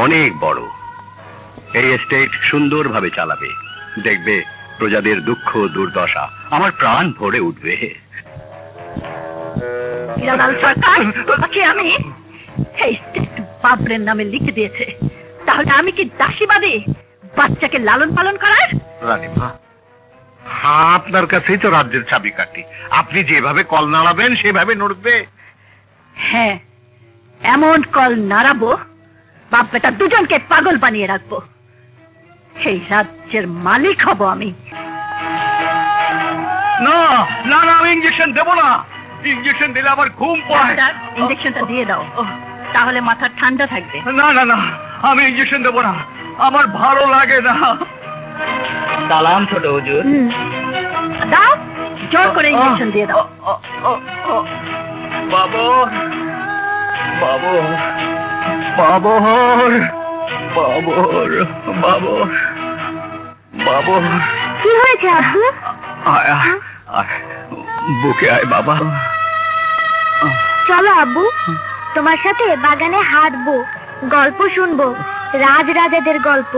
অনেক বড়। এই এস্টেট সুন্দরভাবে চালাবে, দেখবে প্রজাদের দুঃখ দুর্দশা আমার প্রাণ ভরে উঠবে। সরকার তোমাকে আমি এই স্টেট বাবরের নামে লিখে দিয়েছে, তাহলে আমি কি দাসীবাদী বাচ্চাকে লালন পালন করার? রানীমা, আপনার কাছেই তো রাজ্যের চাবিকাঠি, আপনি যেভাবে কল নাড়াবেন সেভাবে নড়বে। হ্যাঁ, এমন কল নাড়াবো বাপ বেটা দুজনকে পাগল বানিয়ে রাখবো। এই রাজ্যের মালিক হব আমি। না না না, আমি ইঞ্জেকশন দেবো না। ইঞ্জেকশন দিলে আমার ঘুম পায়। ইঞ্জেকশনটা দিয়ে দাও, তাহলে মাথা ঠান্ডা থাকবে। না না না, আমি ইঞ্জেকশন দেবো না, আমার ভালো লাগে না। সালাম ছোট হুজুর। দাও, জোর করে ইঞ্জেকশন দিয়ে দাও। বাবর বাবর বাবর বাবর বাবর বাবর। কি হয়েছে আব্বু? আয় আয়, বুকে আয় বাবা। চলো আব্বু, তোমার সাথে বাগানে হাঁটবো, গল্প শুনবো, রাজাদের গল্প।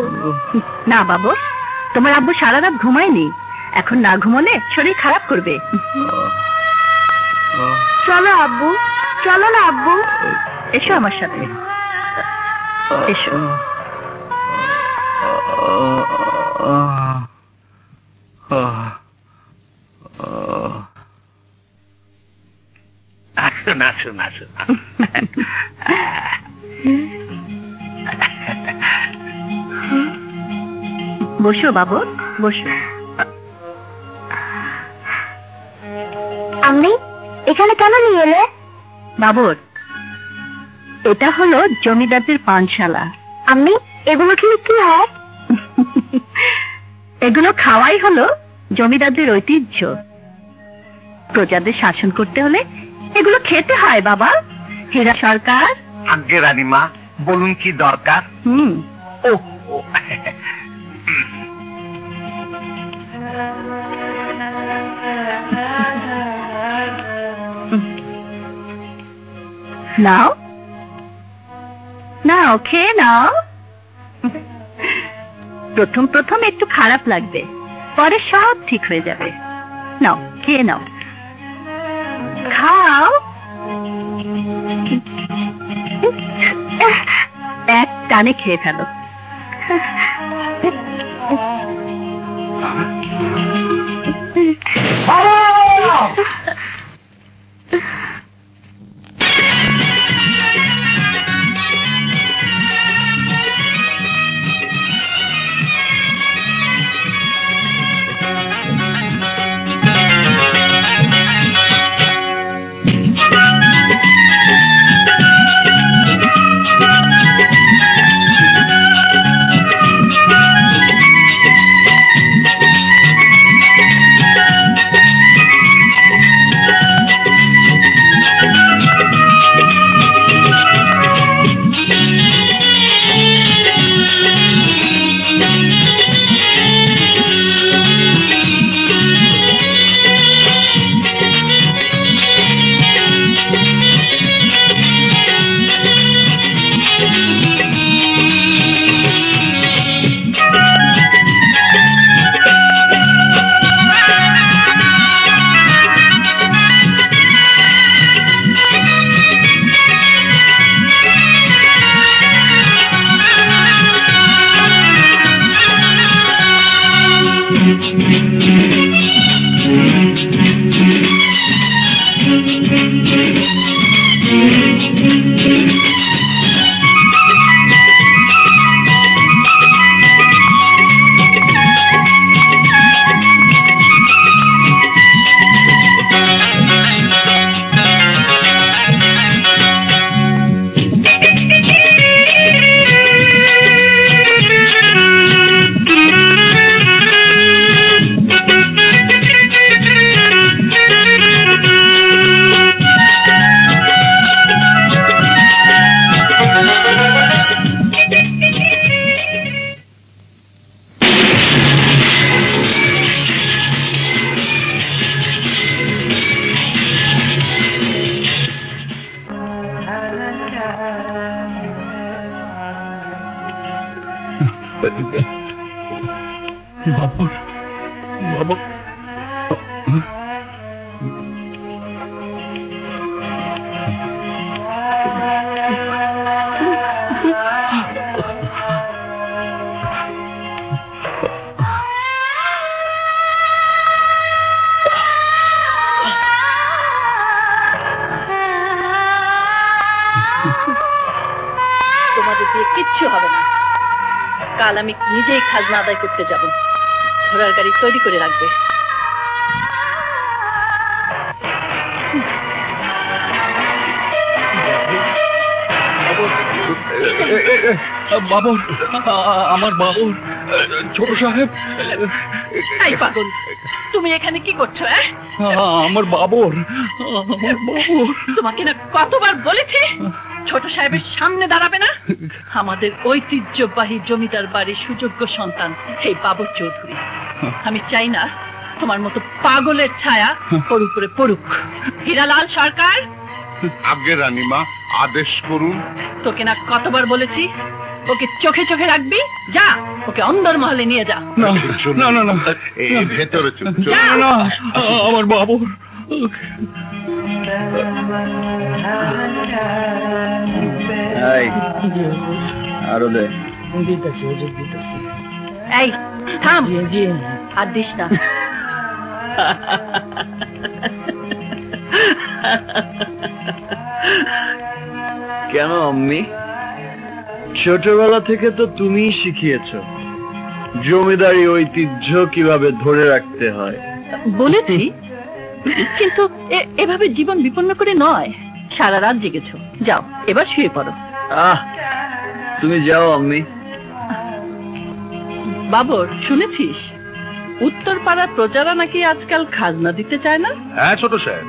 না বাবু, তোমার আব্বু সারা রাত ঘুমায়নি, এখন না ঘুমালে শরীর খারাপ করবে। চলো আব্বু, চলো না আব্বু। এসো আমার সাথে, এসো। আসুন আসুন আসুন। বসো বাবু, বসো। আমি এখানে কেন নিয়ে এলে? বাবুর, এটা হলো জমিদারদের পানশালা। আমি এগুলো খেলে কি হয়? এগুলো খাওয়াই হলো জমিদারদের ঐতিহ্য। প্রজাদের শাসন করতে হলে এগুলো খেতে হয় বাবা। হীরা সরকার। আজ্ঞে রানীমা, বলুন কি দরকার? ও নাও নাও, খেয়ে নাও। প্রথম প্রথম একটু খারাপ লাগবে, পরে সব ঠিক হয়ে যাবে। নাও, খেয়ে নাও, খাও। এক টানে খেয়ে ফেলো। বাবর বাবর তোমাদের দিয়ে কিচ্ছু হবে না। কাল আমি নিজেই খাজনা আদায় করতে যাব। ঘোড়ার গাড়ি তৈরি করে রাখবে। বাবর, আমার বাবর, ছোট সাহেব। এই পাগল, তুমি এখানে কি করছো? আমার বাবর, আমার বাবর। তোমাকে না কতবার বলেছি ছোট সাহেবের সামনে দাঁড়াবে না। আমাদের ঐতিহ্যবাহী জমিদার বাড়ির সুযোগ্য সন্তান এই বাবর চৌধুরী। আমি চাই না তোমার মতো পাগলের ছায়া ওর উপরে পড়ুক। হীরালাল সরকার। আগে রানীমা, আদেশ করুন। তোকে না কতবার বলেছি ওকে চোখে চোখে রাখবি। যা, ওকে অন্দর মহলে নিয়ে যা। না না না, এই ভেতরে চলুন। না না, আমার বাবর। আরো দে। এই থাম, আর দিস না। কেন আম্মি? ছোটবেলা থেকে তো তুমিই শিখিয়েছো জমিদারি ঐতিহ্য কিভাবে ধরে রাখতে হয়। বলেছি, কিন্তু এভাবে জীবন বিপন্ন করে নয়। সারা রাত জেগেছো, যাও এবার শুয়ে পড়ো। তুমি যাও আম্মি। বাবর, শুনেছিস উত্তর পাড়ার প্রজারা নাকি আজকাল খাজনা দিতে চায় না? হ্যাঁ ছোট সাহেব,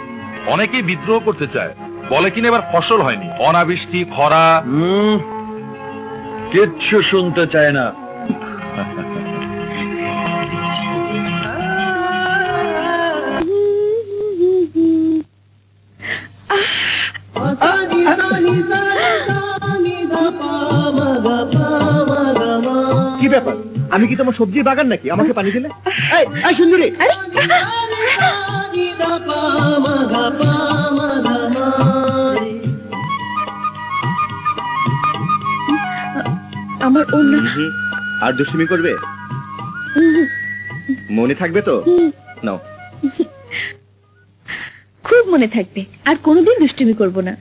অনেকেই বিদ্রোহ করতে চায়, বলে কিনা এবার ফসল হয়নি, অনাবৃষ্টি, খরা। কিচ্ছু শুনতে চায় না। কি ব্যাপার? আমি কি তোমার সবজির বাগান নাকি আমাকে পানি দিলে? এই সুন্দরী, আমার অন্য আর দুষ্টুমি করবে? মনে থাকবে তো? নাও। খুব মনে থাকবে, আর কোনোদিন দুষ্টুমি করব না।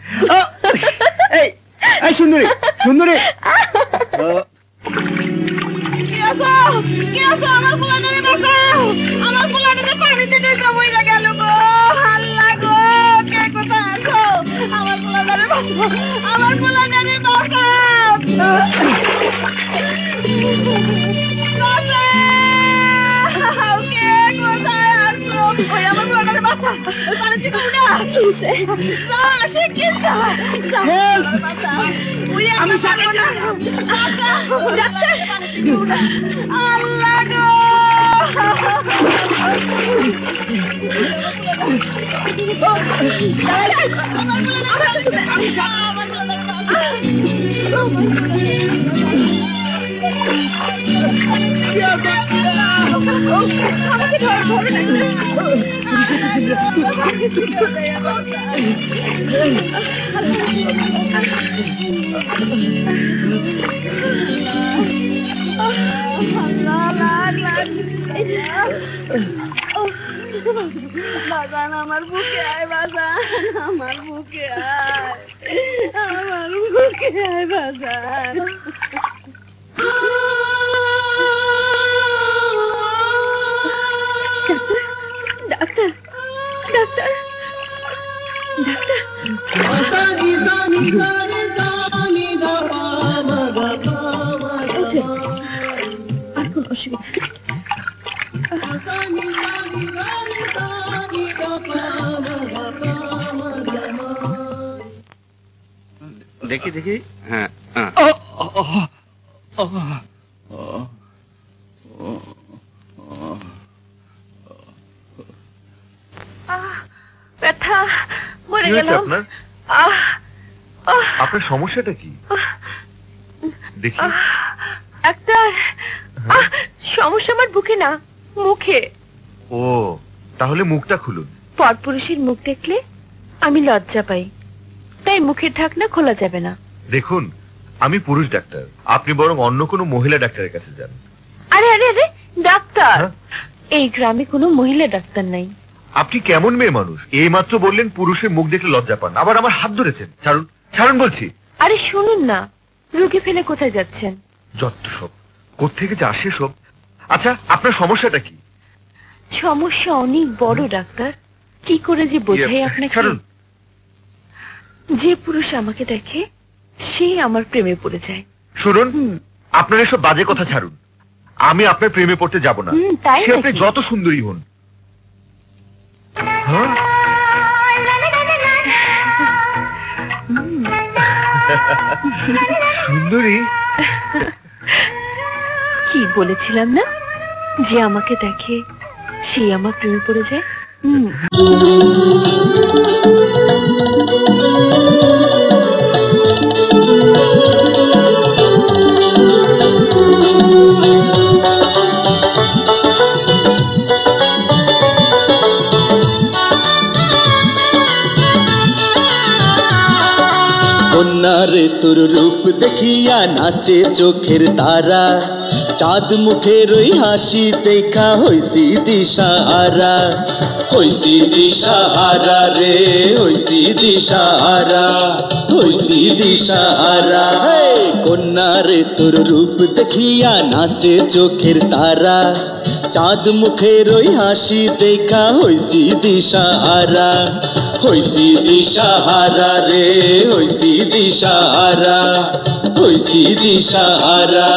এই সুন্দরী, সুন্দরী, আমার পোলাটারে বাঁচাও, আমার পোলাটারে পানিতে ডুবে মইরা গেল গো। আল্লাহ গো, কে কোথায় আছো? আমার পোলাটারে বাঁচাও, আমার পোলাটারে বাঁচাও। বাঁচাও, কে কোথায় আছো? ওই আমার পোলাটারে বাঁচাও, ওই পানি থেকে উঠা। না, সে কি যা, বাঁচাও। আমি জানি না। আল্লাহ গো, আমাকে ধরে বাজান, আমার বুকে আয় বাজান, আমার বুকে আয়, আমার বুকে আয় বাজান। Doctor, doctor, doctor. আর কোন অসুবিধা? দেখি দেখি। হ্যাঁ, ব্যথা, মরে কি হয়েছে গেলাম। আপনার? আপনার সমস্যাটা কি দেখি? ডাক্তার, বুকে না, মুখে। ও, তাহলে মুখটা খুলুন। পরপুরুষের মুখ দেখলে আমি লজ্জা পাই, তাই মুখের ঢাকনা খোলা যাবে না। দেখুন, আমি পুরুষ ডাক্তার, আপনি বরং অন্য কোনো মহিলা ডাক্তারের কাছে যান। আরে আরে আরে, ডাক্তার? হ্যাঁ? এই গ্রামে কোনো মহিলা ডাক্তার নাই। আপনি কেমন মেয়ে মানুষ? এইমাত্র বললেন পুরুষের মুখ দেখলে লজ্জা পান, আবার আমার হাত ধরেছেন। ছাড়ুন, ছাড়ুন বলছি। আরে শুনুন না, রুগী ফেলে কোথায় যাচ্ছেন? যত সব, কোত্থেকে যে আসে সব। আচ্ছা, আপনার সমস্যাটা কি? সমস্যা অনেক বড় ডাক্তার, কি করে যে বোঝাই আপনাকে। ছাড়ুন। যে পুরুষ আমাকে দেখে সে আমার প্রেমে পড়ে যায়। শুনুন, আপনার এসব বাজে কথা ছাড়ুন। আমি আপনার প্রেমে পড়তে যাব না। তাই সে আপনি নাকি? যত সুন্দরী হন। হ্যাঁ? সুন্দরী? কি বলেছিলাম না, যে আমাকে দেখে সে আমার প্রেমে পড়ে যায়। কন্যারে তোর রূপ দেখিয়া নাচে চোখের তারা, চাঁদ মুখের ওই হাসি দেখা হইছি দিশাহারা, হইছি দিশাহারা রে, হইছি দিশাহারা, হইছি দিশাহারা। কন্যারে তোর রূপ দেখিয়া নাচে চোখের তারা, চাঁদ মুখের ওই হাসি দেখা হইছি দিশাহারা, হইছি দিশাহারা রে, হইছি দিশাহারা, হইছি দিশাহারা।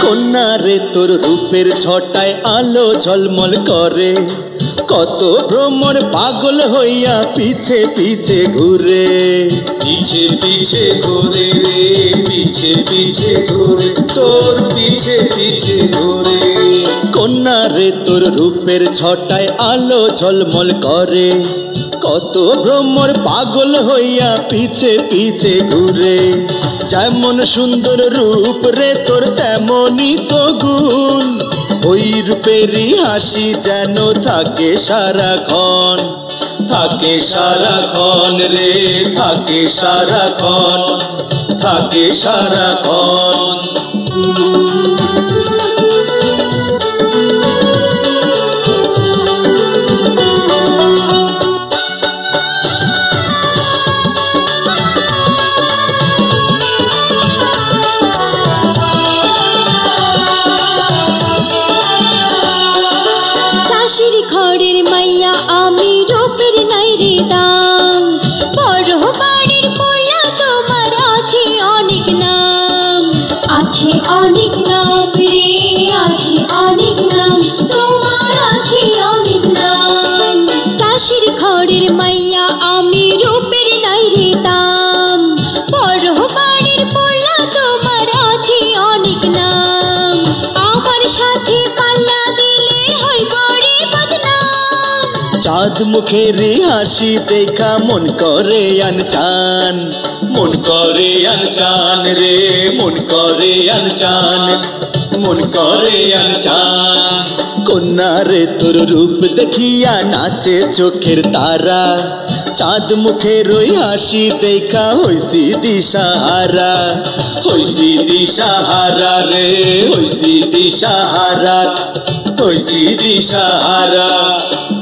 কন্যারে তোর রূপের ছটায় আলো ঝলমল করে, কত ভ্রমর পাগল হইয়া পিছে পিছে ঘুরে, পিছে পিছে ঘুরে রে, পিছে পিছে ঘুরে, তোর পিছে পিছে ঘুরে। কন্যারে তোর রূপের ছটায় আলো ঝলমল করে, কত ভ্রমর পাগল হইয়া পিছে পিছে ঘুরে। যেমন সুন্দর রূপ রে তোর তেমনই তো গুণ, ওই রূপেরই হাসি যেন থাকে সারাক্ষণ, থাকে সারাক্ষণ রে, থাকে সারাক্ষণ, থাকে সারাক্ষণ। ঘরের মাইয়া আমি, রূপের নাই রে দাম, বড় বাড়ির পোলা তোমার আছে অনেক নাম, আছে অনেক নাম রে, আছে অনেক নাম, তোমার আছে অনেক নাম। চাষির ঘরের মাইয়া আমি, রূপের নাই রে দাম, বড় বাড়ির পোলা তোমার আছে অনেক নাম, আমার সাথে পাল্লা দিলে হয় বড় বদনাম। চাঁদ মুখের হাসি দেখা মন করে আনচান, মন করে আনচান রে, মন করে আনচান, মন করে আনচান। কন্যারে তোর রূপ দেখিয়া নাচে চোখের তারা, চাঁদ মুখের ওই হাসি দেখা হইছি দিশাহারা, হইছি দিশাহারা রে, হইছি দিশাহারা, হইছি দিশাহারা।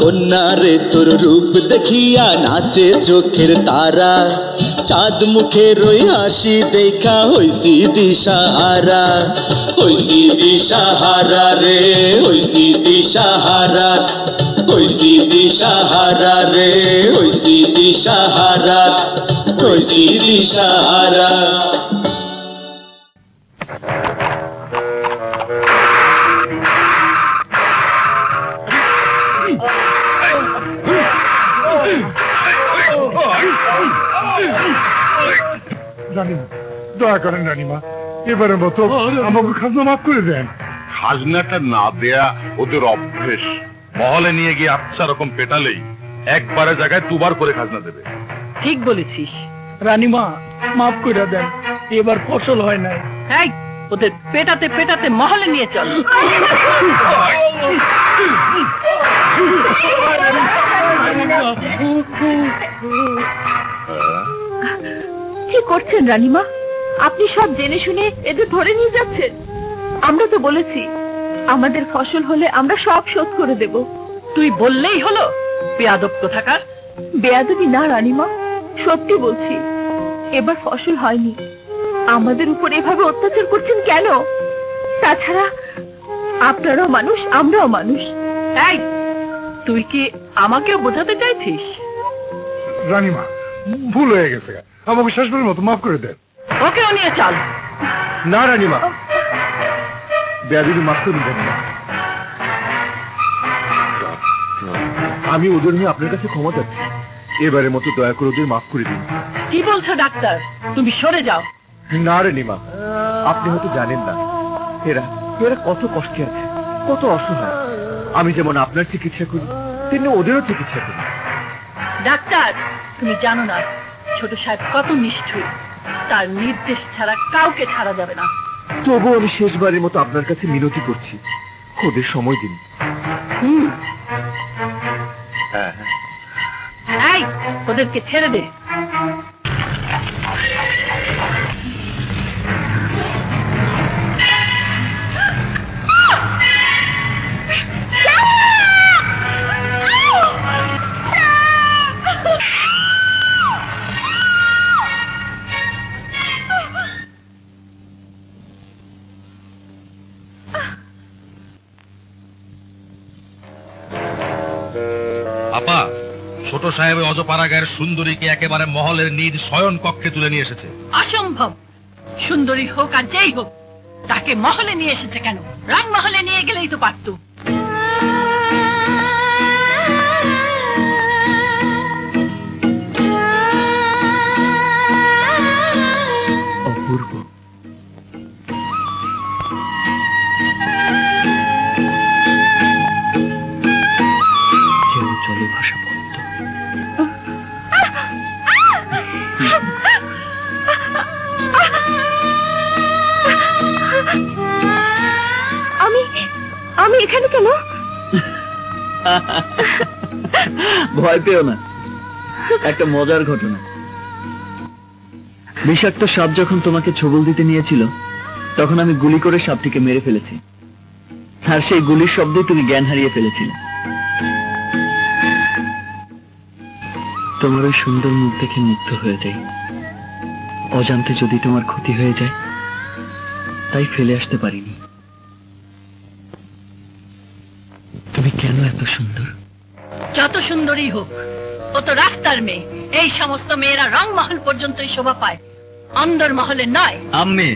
কন্যারে তোর রূপ দেখিয়া নাচে চোখের তারা, চাঁদ মুখের ওই হাসি দেখা হইছি দিশাহারা, হইছি দিশাহারা রে, হইছি দিশাহারা, হইছি দিশাহারা রে, হইছি দিশাহারা, হইছি দিশাহারা। দয়া করেন রানীমা, এবারের মতো আমাকে খাজনা মাফ করে দেন। খাজনাটা না দেয়া ওদের অভ্যেস। মহলে নিয়ে গিয়ে আচ্ছা রকম পেটালেই একবারে জায়গায় দুবার করে খাজনা দেবে। ঠিক বলেছিস। রানীমা মাফ করে দেন, এবার ফসল হয় না। এই ওদের পেটাতে পেটাতে মহলে নিয়ে চল। কি করছেন রানীমা? আপনি সব জেনে শুনে এদের ধরে নিয়ে যাচ্ছেন। আমরা তো বলেছি আমাদের ফসল হলে আমরা সব শোধ করে দেব। তুই বললেই হলো? বেয়াদব কোথাকার। বেয়াদবি না রানীমা, সত্যি বলছি, এবার ফসল হয়নি। আমাদের উপর এভাবে অত্যাচার করছেন কেন? তাছাড়া আপনারাও মানুষ, আমরাও মানুষ। এই তুই কি আমাকেও বোঝাতে চাইছিস? রানীমা ভুল হয়ে গেছে, আমাকে শেষবারের মতো মাফ করে দেন। ওকেও নিয়ে চল। না রানীমা, বেয়াদবি মাফ করে দেন না। আমি ওদের হয়ে আপনার কাছে ক্ষমা চাচ্ছি, এবারের মতো দয়া করে ওদের মাফ করে দিন। কি বলছো ডাক্তার? তুমি সরে যাও। না রানীমা, আপনি হয়তো জানেন না, এরা এরা কত কষ্টে আছে, কত অসহায়। আমি যেমন আপনার চিকিৎসা করি, তেমনি ওদেরও চিকিৎসা করি। ডাক্তার, তুমি জানো না ছোট সাহেব কত নিষ্ঠুর। তার নির্দেশ ছাড়া কাউকে ছাড়া যাবে না। তবুও আমি শেষবারের মতো আপনার কাছে মিনতি করছি, ওদের সময় দিন। এই ওদেরকে ছেড়ে দে। আপা, ছোট সাহেব অজপাড়া গায়ের সুন্দরীকে একেবারে মহলের নিজ শয়ন কক্ষে তুলে নিয়ে এসেছে। অসম্ভব। সুন্দরী হোক আর যেই হোক, তাকে মহলে নিয়ে এসেছে কেন? রাজমহলে নিয়ে গেলেই তো পারতো। অপূর্ব। যেন চলে ভাষা পদ্ম। আমি এখানে কেন? ভয় পেও না, একটা মজার ঘটনা। বিষাক্ত সাপ যখন তোমাকে ছবল দিতে নিয়েছিল, তখন আমি গুলি করে সাপটিকে মেরে ফেলেছি, আর সেই গুলির শব্দে তুমি জ্ঞান হারিয়ে ফেলেছিলে। তোমার ওই সুন্দর মুখ দেখে মুগ্ধ হয়ে যাই, অজান্তে যদি তোমার ক্ষতি হয়ে যায়, তাই ফেলে আসতে পারিনি। তুমি কেন এত সুন্দর? যত সুন্দরী হোক, ও তো রাস্তার মেয়ে। এই সমস্ত মেয়েরা রংমহল পর্যন্তই শোভা পায়, অন্দর মহলে নয়। আম্মি,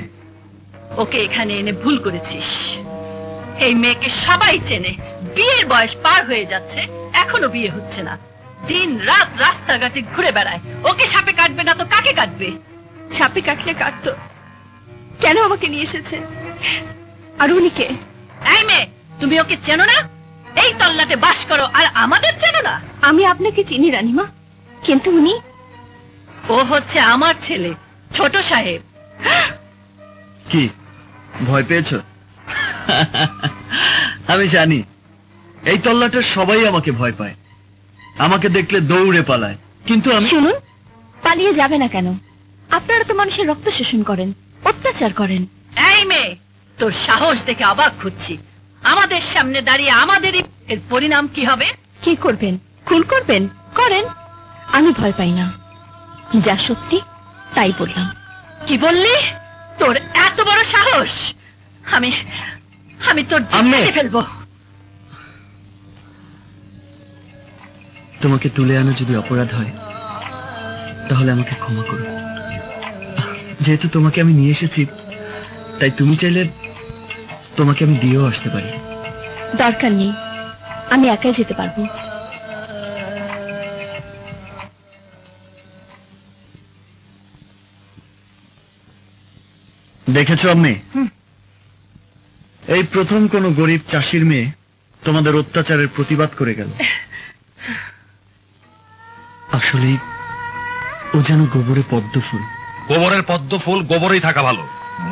ওকে এখানে এনে ভুল করেছিস। এই মেয়েকে সবাই চেনে, বিয়ের বয়স পার হয়ে যাচ্ছে, এখনো বিয়ে হচ্ছে না। দিন রাত রাস্তাঘাটে ঘুরে বেড়ায়। ওকে সাপে কাটবে না তো কাকে কাটবে? সাপে কাটলে কাটতো, কেন আমাকে নিয়ে এসেছে? আর উনি কে? এই মেয়ে, তুমি ওকে চেনো না? এই তল্লাটে বাস করো আর আমাদের চেনো না? আমি আপনাকে চিনি রানীমা, কিন্তু উনি? ও হচ্ছে আমার ছেলে, ছোট সাহেব। কি ভয় পেয়েছো? আমি জানি এই তল্লাটের সবাই আমাকে ভয় পায়, আমাকে দেখলে দৌড়ে পালায়, কিন্তু আমি... শুনুন, পালিয়ে যাবে না কেন? আপনারা তো মানুষের রক্ত শোষণ করেন, অত্যাচার করেন। এই মেয়ে, তোর সাহস দেখে অবাক হচ্ছি। আমাদের সামনে দাঁড়িয়ে আমাদেরই এর পরিণাম কি হবে? কি করবেন? খুন করবেন? করেন, আমি ভয় পাই না। যা সত্যি তাই বললাম। কি বললি? তোর এত বড় সাহস! আমি আমি তোর জিভ কেটে ফেলবো। তোমাকে তুলে আনা যদি অপরাধ হয়, তাহলে আমাকে ক্ষমা করো। যেহেতু তোমাকে আমি নিয়ে এসেছি, তাই তুমি চাইলে তোমাকে আমি দিয়েও আসতে পারি। দরকার নেই, আমি একাই যেতে পারবো। দেখেছো আম্মি, এই প্রথম কোন গরিব চাষির মেয়ে তোমাদের অত্যাচারের প্রতিবাদ করে গেল। আসলে ও যেন গোবরে পদ্ম ফুল। গোবরের পদ্ম ফুল গোবরেই থাকা ভালো,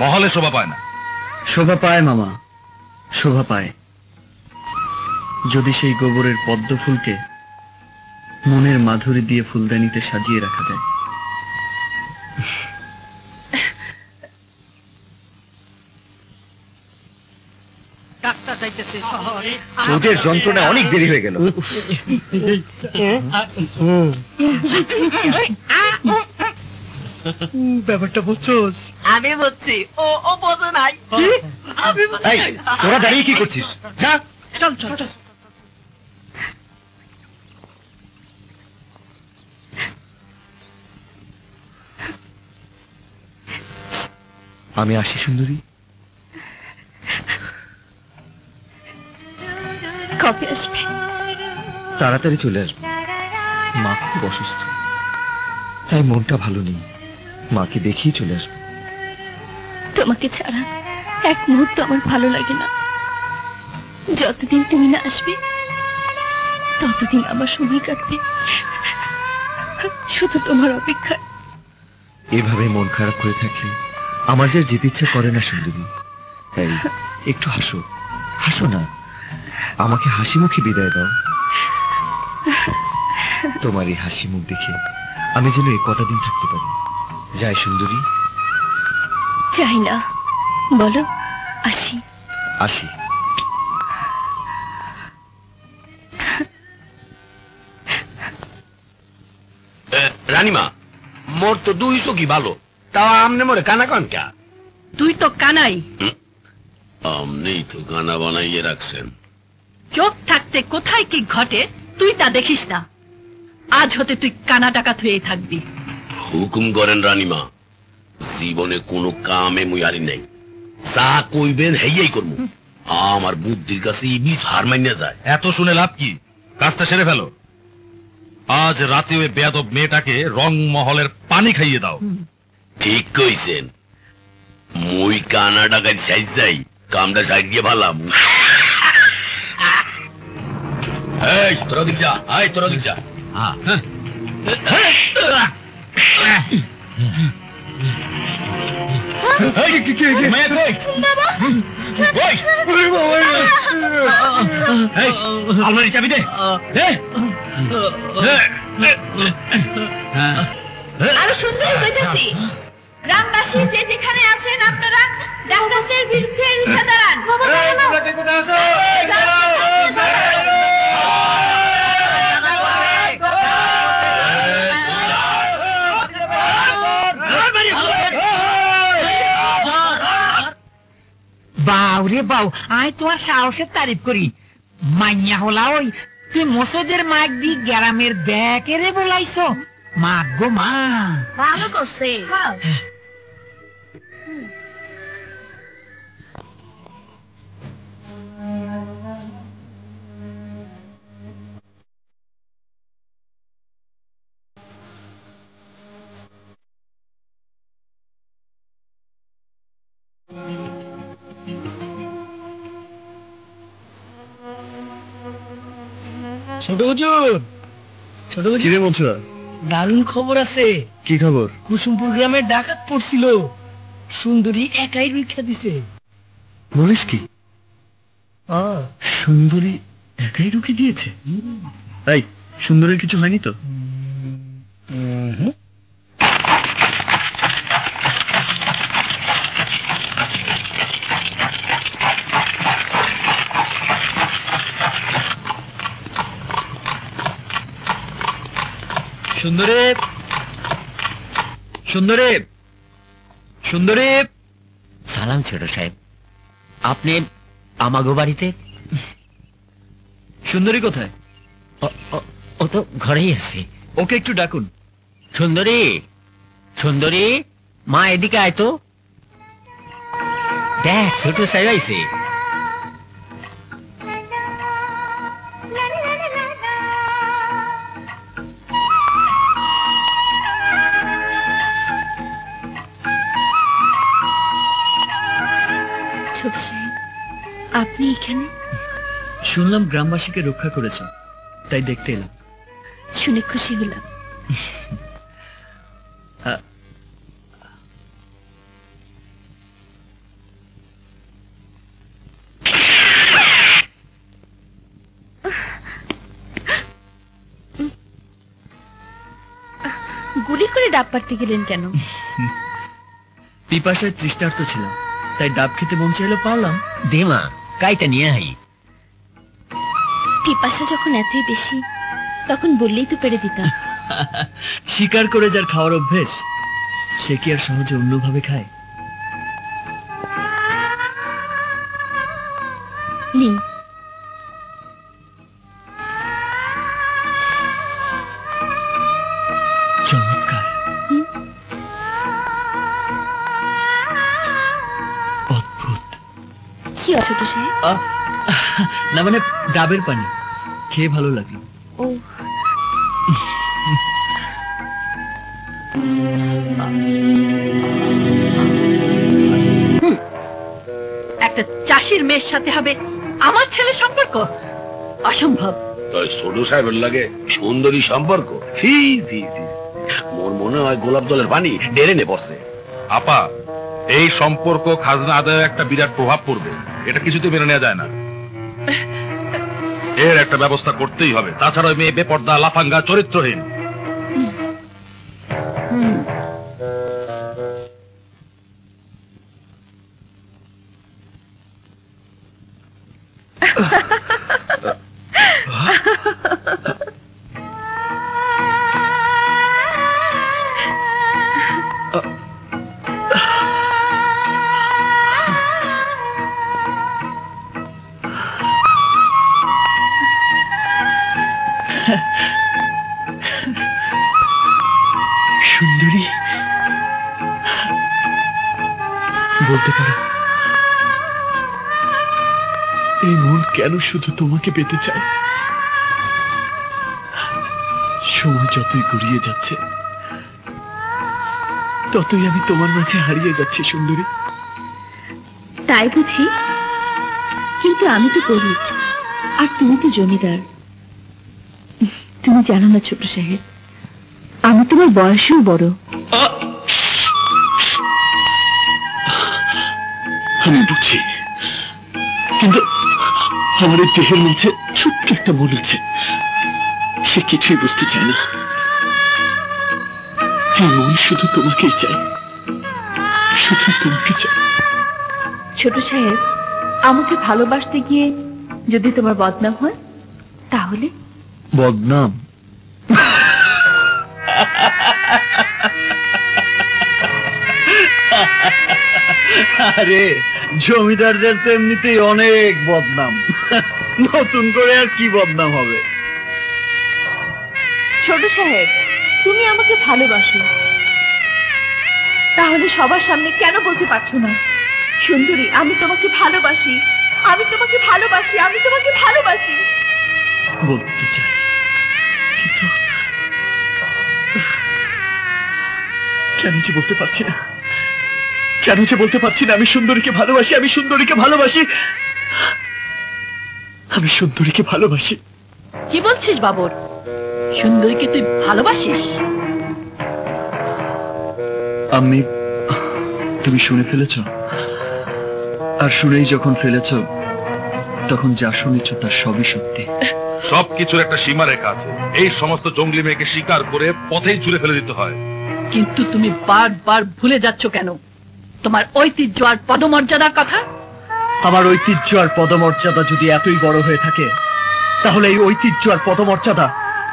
মহলে শোভা পায় না। শোভা পায় মামা, শোভা পায় যদি সেই গোবরের পদ্ম ফুলকে মনের মাধুরী দিয়ে ফুলদানিতে সাজিয়ে রাখা যায়। ডাক্তার যাইতেছে শহরে। ওদের যন্ত্রণা অনেক দেরি হয়ে গেল। ব্যাপারটা বুঝছোস? আমি বলছি, ও ও বোঝে নাই। আমি বলছি, এই, তোরা দাঁড়িয়ে কি করছিস? যা। চল চল চল। আমি আসি সুন্দরী। কবে আসবে? তাড়াতাড়ি চলে আসবে। মা খুব অসুস্থ, তাই মনটা ভালো নেই। মাকে দেখিয়ে চলে আসবে। তোমাকে ছাড়া এক মুহূর্ত আমার ভালো লাগে না। যতদিন তুমি না আসবে ততদিন আমার সময় কাটবে শুধু তোমার অপেক্ষা। এভাবে মন খারাপ করে থাকলে আমার যে যেতে ইচ্ছে করে না সুন্দরী। এই, একটু হাসো, হাসো না। আমাকে হাসি মুখে বিদায় দাও। তোমার এই হাসি মুখ দেখে আমি যেন এই কটা দিন থাকতে পারি। যাই সুন্দরী। চাই না, বলো আসি। আসি। রানীমা, মোর তো দুই চোখই ভালো, তাও আমনে মোরে কানা কন কে? তুই তো কানাই। আমনেই তো কানা বানাইয়ে রাখছেন। চোখ থাকতে কোথায় কি ঘটে তুই তা দেখিস না। আজ হতে তুই কানা ডাকাত হয়ে থাকবি। হুকুম করেন রানীমা। জীবনে কোনো কামে মুই হারি নাই, যা কইবেন হেয়াই করবো। আমার বুদ্ধির কাছে ইবলিস হার মাইনা যায়। এত শুনে লাভ কি? কাজটা সেরে ফেলো। আজ রাতে ওই বেয়াদব মেয়েটাকে রং মহলের পানি খাইয়ে দাও। ঠিক কইছেন। মুই কানা ডাকাত সাইজ যাই, কামটা সাইড দিয়ে ভালাম। এই তোরা দিক যা, আয় তোরা দিক যা। আলমারি চাবি দে। আরো সুন্দর কইতাছি, গ্রামবাসী যে যেখানে আছেন আপনারা ডাকাতদের বিরুদ্ধে রুখে দাঁড়ান। বাউরে বাউ, আয় তোমার সাহসের তারিফ করি। মাইয়া হলা ওই তুই মসজিদের মাইক দি গ্রামের ব্যাকেরে বলাইছো। মা গো মা, ভালো করছে। ছোট হুজুর, ছোট হুজুর, কিরে মছুয়া, দারুণ খবর আছে। কি খবর? কুসুমপুর গ্রামে ডাকাত পড়ছিল, সুন্দরী একাই রক্ষা দিছে। বলিস কি? সুন্দরী একাই রুখে দিয়েছে? এই, সুন্দরীর কিছু হয়নি তো? সুন্দরী, সুন্দরী, সুন্দরী। সালাম ছোট সাহেব, আপনি আমাগো বাড়িতে? সুন্দরী কোথায়? ও তো ঘরেই আছে। ওকে একটু ডাকুন। সুন্দরী, সুন্দরী, মা এদিকে আয় তো। দেখ ছোট সাহেব আইছে। আপনি এখানে? শুনলাম গ্রামবাসীকে রক্ষা করেছ, তাই দেখতে এলাম। শুনে খুশি হলাম। গুলি করে ডাব পাড়তে গেলেন কেন? পিপাসায় তৃষ্ণার্ত ছিলাম, তাই ডাব খেতে মন চাইলো, পারলাম। দেমা কাইটা নিয়ে হাই। পিপাসা যখন এতই বেশি, তখন বললেই তো পেরে দিতাম। শিকার করে যার খাওয়ার অভ্যেস, সে কি আর সহজে অন্যভাবে খায়? নিন। চমৎকার, অদ্ভুত। কি ছোট সাহেব? না মানে ডাবের পানি খেয়ে ভালো লাগলো। ও, একটা চাষির মেয়ের সাথে হবে আমার ছেলে সম্পর্ক? অসম্ভব। তাই ছোট সাহেবের লাগে সুন্দরী সম্পর্ক? ছি ছি ছি, মোর মনে হয় গোলাপ জলের পানি ডেরে নে পড়ছে। আপা, এই সম্পর্ক খাজনা আদায়ে একটা বিরাট প্রভাব পড়বে, এটা কিছুতে মেনে নেওয়া যায় না। এর একটা ব্যবস্থা করতেই হবে, তাছাড়া ওই মেয়ে বেপর্দা, লাফাঙ্গা, চরিত্রহীন। সুন্দরী, বলতে পারো এই মন কেন শুধু তোমাকে পেতে চায়? সময় যতই গড়িয়ে যাচ্ছে, ততই আমি তোমার মাঝে হারিয়ে যাচ্ছি সুন্দরী। তাই বুঝি? কিন্তু আমি তো গরিব, আর তুমি তো জমিদার। তুমি জানো না ছোট সাহেব, আমি তোমার বয়সেও বড়। আমি বুঝছি, কিন্তু আমার এই দেহের মধ্যে ছোট্ট একটা মন আছে, সে কিছুই বুঝতে চায় না। এই মন শুধু তোমাকেই চায়, শুধু তোমাকে চায়। ছোট সাহেব, আমাকে ভালোবাসতে গিয়ে যদি তোমার বদনাম হয়, তাহলে? বদনাম? আরে জমিদারদের তো এমনিতেই অনেক বদনাম, নতুন করে আর কি বদনাম হবে? ছোট সাহেব, তুমি আমাকে ভালোবাসো, তাহলে সবার সামনে কেন বলতে পারছো না? সুন্দরী, আমি তোমাকে ভালোবাসি, আমি তোমাকে ভালোবাসি, আমি তোমাকে ভালোবাসি। বলতে তো চাই, কিন্তু কেন যে বলতে পারছি না, কেন যে বলতে পারছি না? আমি সুন্দরীকে ভালোবাসি, আমি সুন্দরীকে ভালোবাসি, আমি সুন্দরীকে ভালোবাসি। কি বলছিস বাবর? সুন্দরীকে তুই ভালোবাসিস? আমি, তুমি শুনে ফেলেছ, আর শুনেই যখন ফেলেছ, তখন যা শুনেছ তার সবই সত্যি। সবকিছুর একটা সীমা রেখা আছে, এই সমস্ত জঙ্গলি মেয়েকে শিকার করে পথেই ছুঁড়ে ফেলে দিতে হয়। কিন্তু তুমি বারবার ভুলে যাচ্ছ কেন তোমার ঐতিহ্য আর পদমর্যাদার কথা? আমার ঐতিহ্য আর পদমর্যাদা যদি এতই বড় হয়ে থাকে, তাহলে এই ঐতিহ্য আর পদমর্যাদা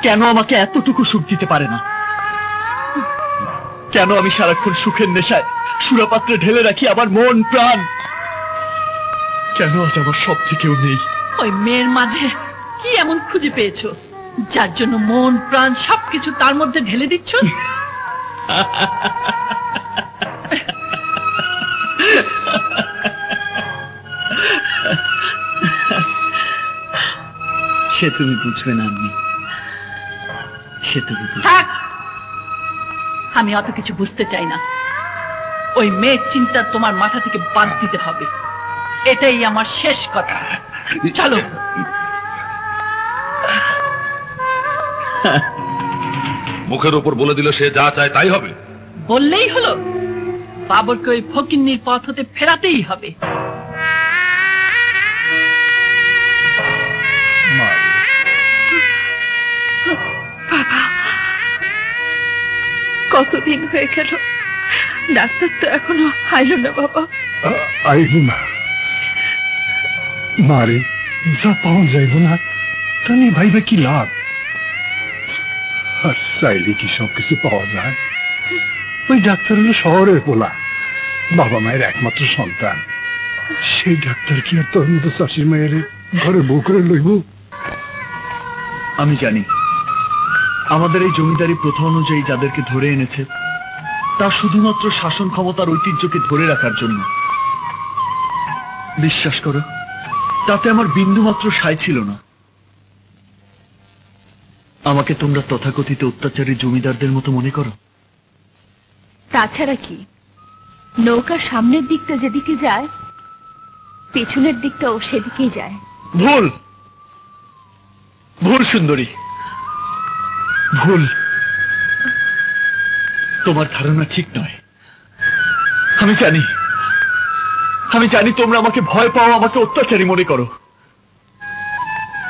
কেন আমাকে এতটুকু সুখ দিতে পারে না? কেন আমি সারাক্ষণ সুখের নেশায় সুরাপাত্রে ঢেলে রাখি আমার মন প্রাণ? কেন আজ আমার সব থেকেও নেই? ওই মেয়ের মাঝে কি এমন খুঁজে পেয়েছো যার জন্য মন প্রাণ সবকিছু তার মধ্যে ঢেলে দিচ্ছ? সে তুমি বুঝবে না আম্মি, সে তুমি থাক, আমি অত কিছু বুঝতে চাই না। ওই মেয়ের চিন্তা তোমার মাথা থেকে বাদ দিতে হবে। এটাই আমার শেষ কথা। চলো। মুখের উপর বলে দিল সে যা চায় তাই হবে। বললেই হলো, বাবরকে ওই ফকিন্নির পথ হতে ফেরাতেই হবে। কতদিন হয়ে গেল, ডাক্তার তো এখনো আইল না বাবা। আইব না মারে, যা পাওয়া যাইব না তা নিয়ে ভাইবে কি লাভ? আর চাইলে কি সবকিছু পাওয়া যায়? ওই ডাক্তার হলো শহরের পোলা, বাবা মায়ের একমাত্র সন্তান। সেই ডাক্তার কি আর তোর মতো চাষির মায়ের ঘরে বউ করে লইব? আমি জানি আমাদের এই জমিদারি প্রথা অনুযায়ী যাদেরকে ধরে এনেছে তা শুধুমাত্র শাসন ক্ষমতার ঐতিহ্যকে ধরে রাখার জন্য। বিশ্বাস করো, তাতে আমার বিন্দুমাত্র সায় ছিল না। আমাকে তোমরা তথাকথিত অত্যাচারী জমিদারদের মতো মনে করো? তাছাড়া কি, নৌকার সামনের দিকটা যেদিকে যায় পেছনের দিকটাও সেদিকেই যায়। ভুল, ভুল সুন্দরী, ভুল। তোমার ধারণা ঠিক নয়। আমি জানি, আমি জানি তোমরা আমাকে ভয় পাও, আমাকে অত্যাচারী মনে করো,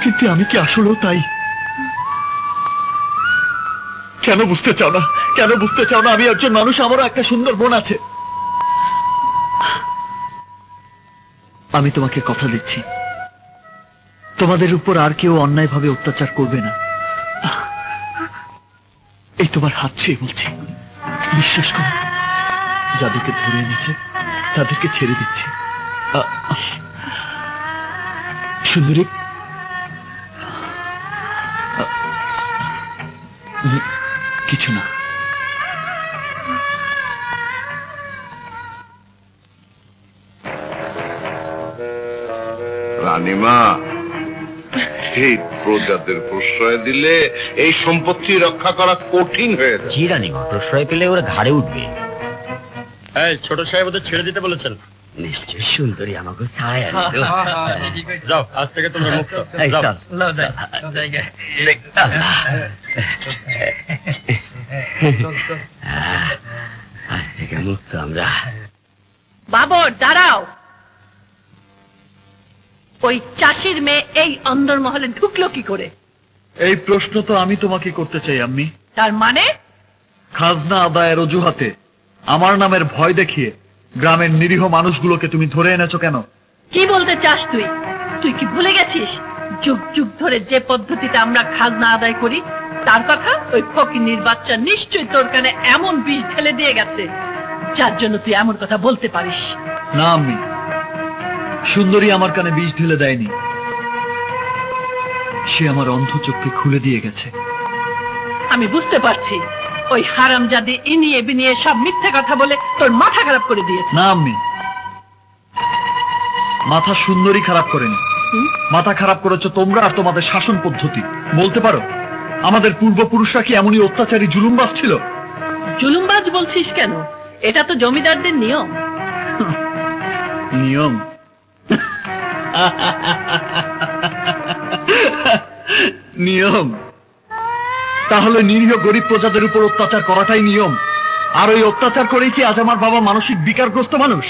কিন্তু আমি কি আসলেও তাই? কেন বুঝতে চাও না? কেন বুঝতে চাও না? আমি একজন মানুষ, আমারও একটা সুন্দর বোন আছে। আমি তোমাকে কথা দিচ্ছি, তোমাদের উপর আর কেউ অন্যায়ভাবে অত্যাচার করবে না। এই তোমার হাত ছুঁয়ে বলছি, বিশ্বাস করো, যাদেরকে ধরে এনেছে তাদেরকে ছেড়ে দিচ্ছি। সুন্দরী, কিছু না। রানীমা, এই প্রজাদের প্রশ্রয় দিলে এই সম্পত্তি রক্ষা করা কঠিন হয়ে যায়। জি রানীমা, প্রশ্রয় পেলে ওরা ঘাড়ে উঠবে। এই ছোট সাহেব ওদের ছেড়ে দিতে বলেছেন। নিশ্চয় সুন্দরী আমাকে ছাড়াই আসলো। যাও, আজ থেকে তোমরা মুক্ত। আজ থেকে মুক্ত আমরা। বাবর দাঁড়াও, ওই চাষির মেয়ে এই অন্দরমহলে ঢুকলো কি করে? এই প্রশ্ন তো আমি তোমাকে করতে চাই আম্মি। তার মানে? খাজনা আদায়ের অজুহাতে আমার নামের ভয় দেখিয়ে গ্রামের নিরীহ মানুষগুলোকে তুমি ধরে এনেছো কেন? কি বলতে চাস তুই? তুই কি ভুলে গেছিস যুগ যুগ ধরে যে পদ্ধতিতে আমরা খাজনা আদায় করি তার কথা? ওই ফকিন্নির বাচ্চা নিশ্চয়ই তোর কানে এমন বিষ ঢেলে দিয়ে গেছে যার জন্য তুই এমন কথা বলতে পারিস। না আম্মি, সুন্দরী আমার কানে বিষ ঢেলে দেয়নি, সে আমার অন্ধ চোখকে খুলে দিয়ে গেছে। আমি বুঝতে পারছি, ওই হারামজাদি ইনিয়ে বিনিয়ে সব মিথ্যে কথা বলে তোর মাথা খারাপ করে দিয়েছে। না আম্মি, মাথা সুন্দরী খারাপ করেনি, মাথা খারাপ করেছো তোমরা আর তোমাদের শাসন পদ্ধতি। বলতে পারো আমাদের পূর্বপুরুষরা কি এমনই অত্যাচারী জুলুমবাজ ছিল? জুলুমবাজ বলছিস কেন? এটা তো জমিদারদের নিয়ম। নিয়ম? নিয়ম? তাহলে নিরীহ গরিব প্রজাদের উপর অত্যাচার করাটাই নিয়ম। আর ওই অত্যাচার করেই কি আজ আমার বাবা মানসিক বিকারগ্রস্ত মানুষ?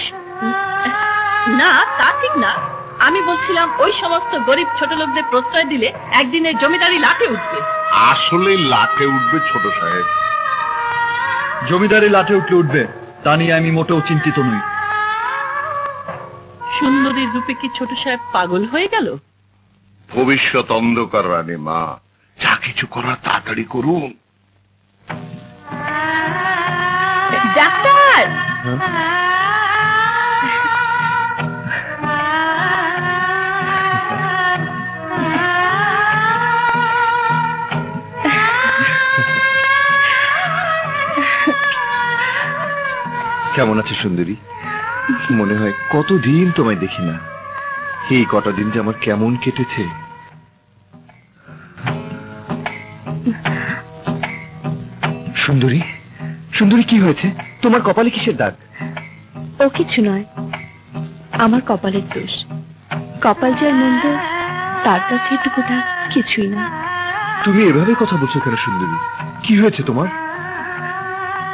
না, তা ঠিক না। আমি বলছিলাম ওই সমস্ত গরিব ছোট লোকদের প্রশ্রয় দিলে একদিন এই জমিদারি লাটে উঠবে। আসলে লাটে উঠবে ছোট সাহেব। জমিদারি লাটে উঠলে উঠবে তা নিয়ে আমি মোটেও চিন্তিত নই। সুন্দরীর রূপে কি ছোট সাহেব পাগল হয়ে গেল? ভবিষ্যৎ অন্ধকার রানীমা, যা কিছু করার তাড়াতাড়ি করুন। ডাক্তার, কেমন আছে সুন্দরী? মনে হয় কতদিন তোমায় দেখি না। এই কটা দিন যে আমার কেমন কেটেছে। সুন্দরী, সুন্দরী কি হয়েছে? তোমার কপালে কিসের দাগ? ও কিছু নয়। আমার কপালের দোষ। কপাল যার মন্দ তার কাছে এটুকুটা কিছুই না। তুমি এভাবে কথা বলছো কেন সুন্দরী? কি হয়েছে তোমার?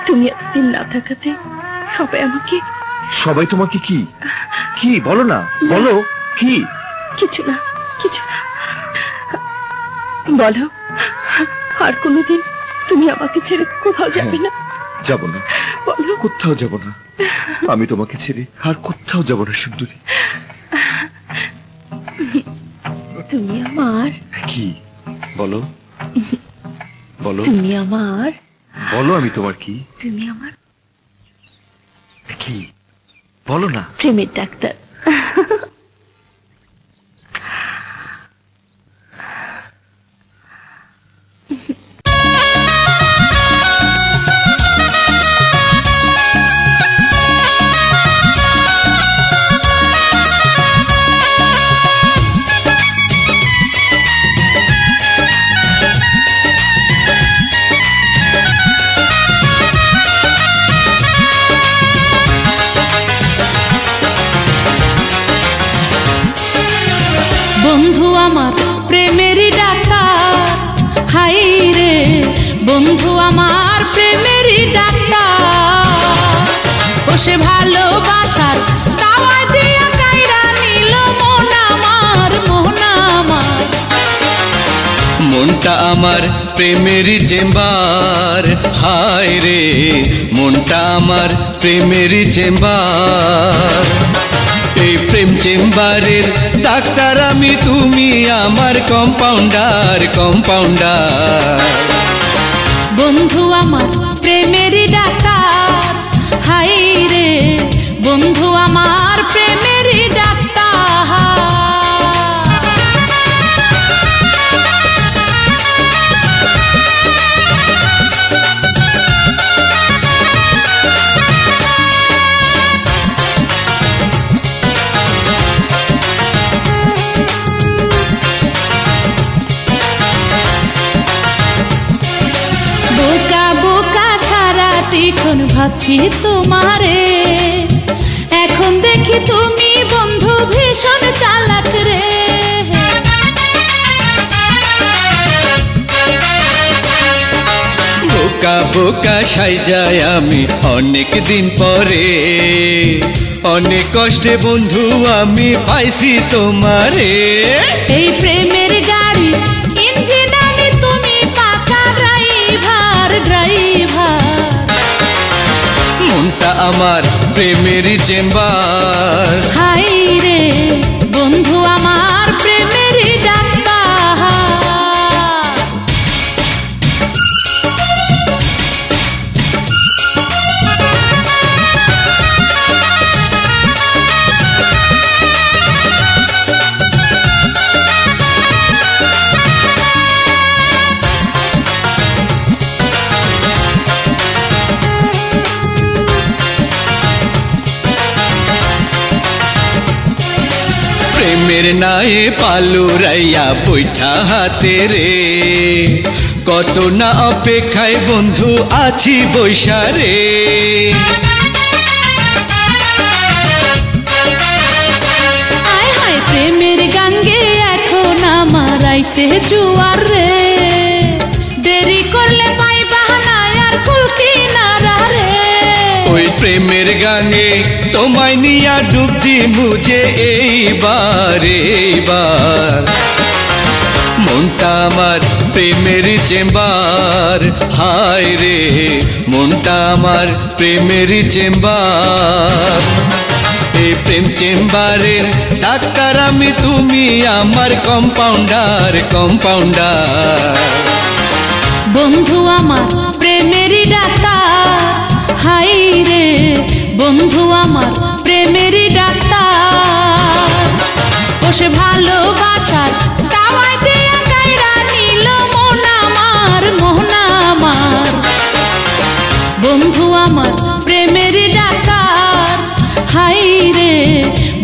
তুমি এতদিন না থাকাতে সবাই তোমাকে কি কি বলো না, বলো কি? কিছু না, কিছু না। বলো, আর কোনোদিন তুমি আমাকে ছেড়ে কোথাও যাবে না? যাব না, কোথাও যাব না। আমি তোমাকে ছেড়ে আর কোথাও যাব না সুন্দরী। তুমি আমার কি? বলো, বলো। তুমি আমার, বলো আমি তোমার কি? তুমি আমার কি? বলো না। প্রেমের ডাক্তার। বন্ধু আমার প্রেমেরই ডাক্তার, হাই রে বন্ধু আমার প্রেমেরই ডাক্তার। বসে ভালোবাসার দাওয়া দিয়া কাইরা নিল মন আমার, মন আমার। মনটা আমার প্রেমেরই চেম্বার, হায় রে মনটা আমার প্রেমেরই চেম্বার। এই প্রেম চেম্বারের ডাক্তার আমি, তুমি আমার কম্পাউন্ডার, কম্পাউন্ডার। বন্ধু আমার প্রেমেরই ডাক্তার, হাই রে বন্ধু আমার প্রেমেরই ডাক্তার। বোকা বোকা সারাটিক্ষণ ভাবছি তোমারে, এখন দেখি তুমি বন্ধু ভীষণ চালাক রে। বোকা বোকা সাইজায় আমি অনেক দিন পরে, অনেক কষ্টে বন্ধু আমি পাইছি তোমারে। এই প্রেমের গাড়ি ইঞ্জিন আমি, তুমি পাকা ড্রাইভার, ড্রাইভার। মনটা আমার প্রেমেরই চেম্বার, হাই রে বন্ধু আমার প্রেমেরই ডাক্তার। প্রেমের নায়ে পালু রাইয়া বৈঠা হাতে রে, কত না অপেক্ষায় বন্ধু আছি বৈশারে। আয় হায় প্রেমের গাঙ্গে এখন আমার আইছে জুয়ার রে, দেরি করলে পাই বাহানা আর কুলকি নারা রে। ওই প্রেমের গাঙে তোমায় নিয়া ডুব দি মুঝে এইবার, এইবার। মনটা আমার প্রেমেরই চেম্বার, হায় রে মনটা আমার প্রেমেরই চেম্বার। এই প্রেম চেম্বারের ডাক্তার আমি, তুমি আমার কম্পাউন্ডার, কম্পাউন্ডার। বন্ধু আমার প্রেমেরই ডাক্তার, হাই রে বন্ধু আমার প্রেমেরই ডাক্তার। বসে ভালোবাসার দাওয়া দিয়া কাইরা নিল মন আমার, মন আমার। বন্ধু আমার প্রেমেরই ডাক্তার, হাই রে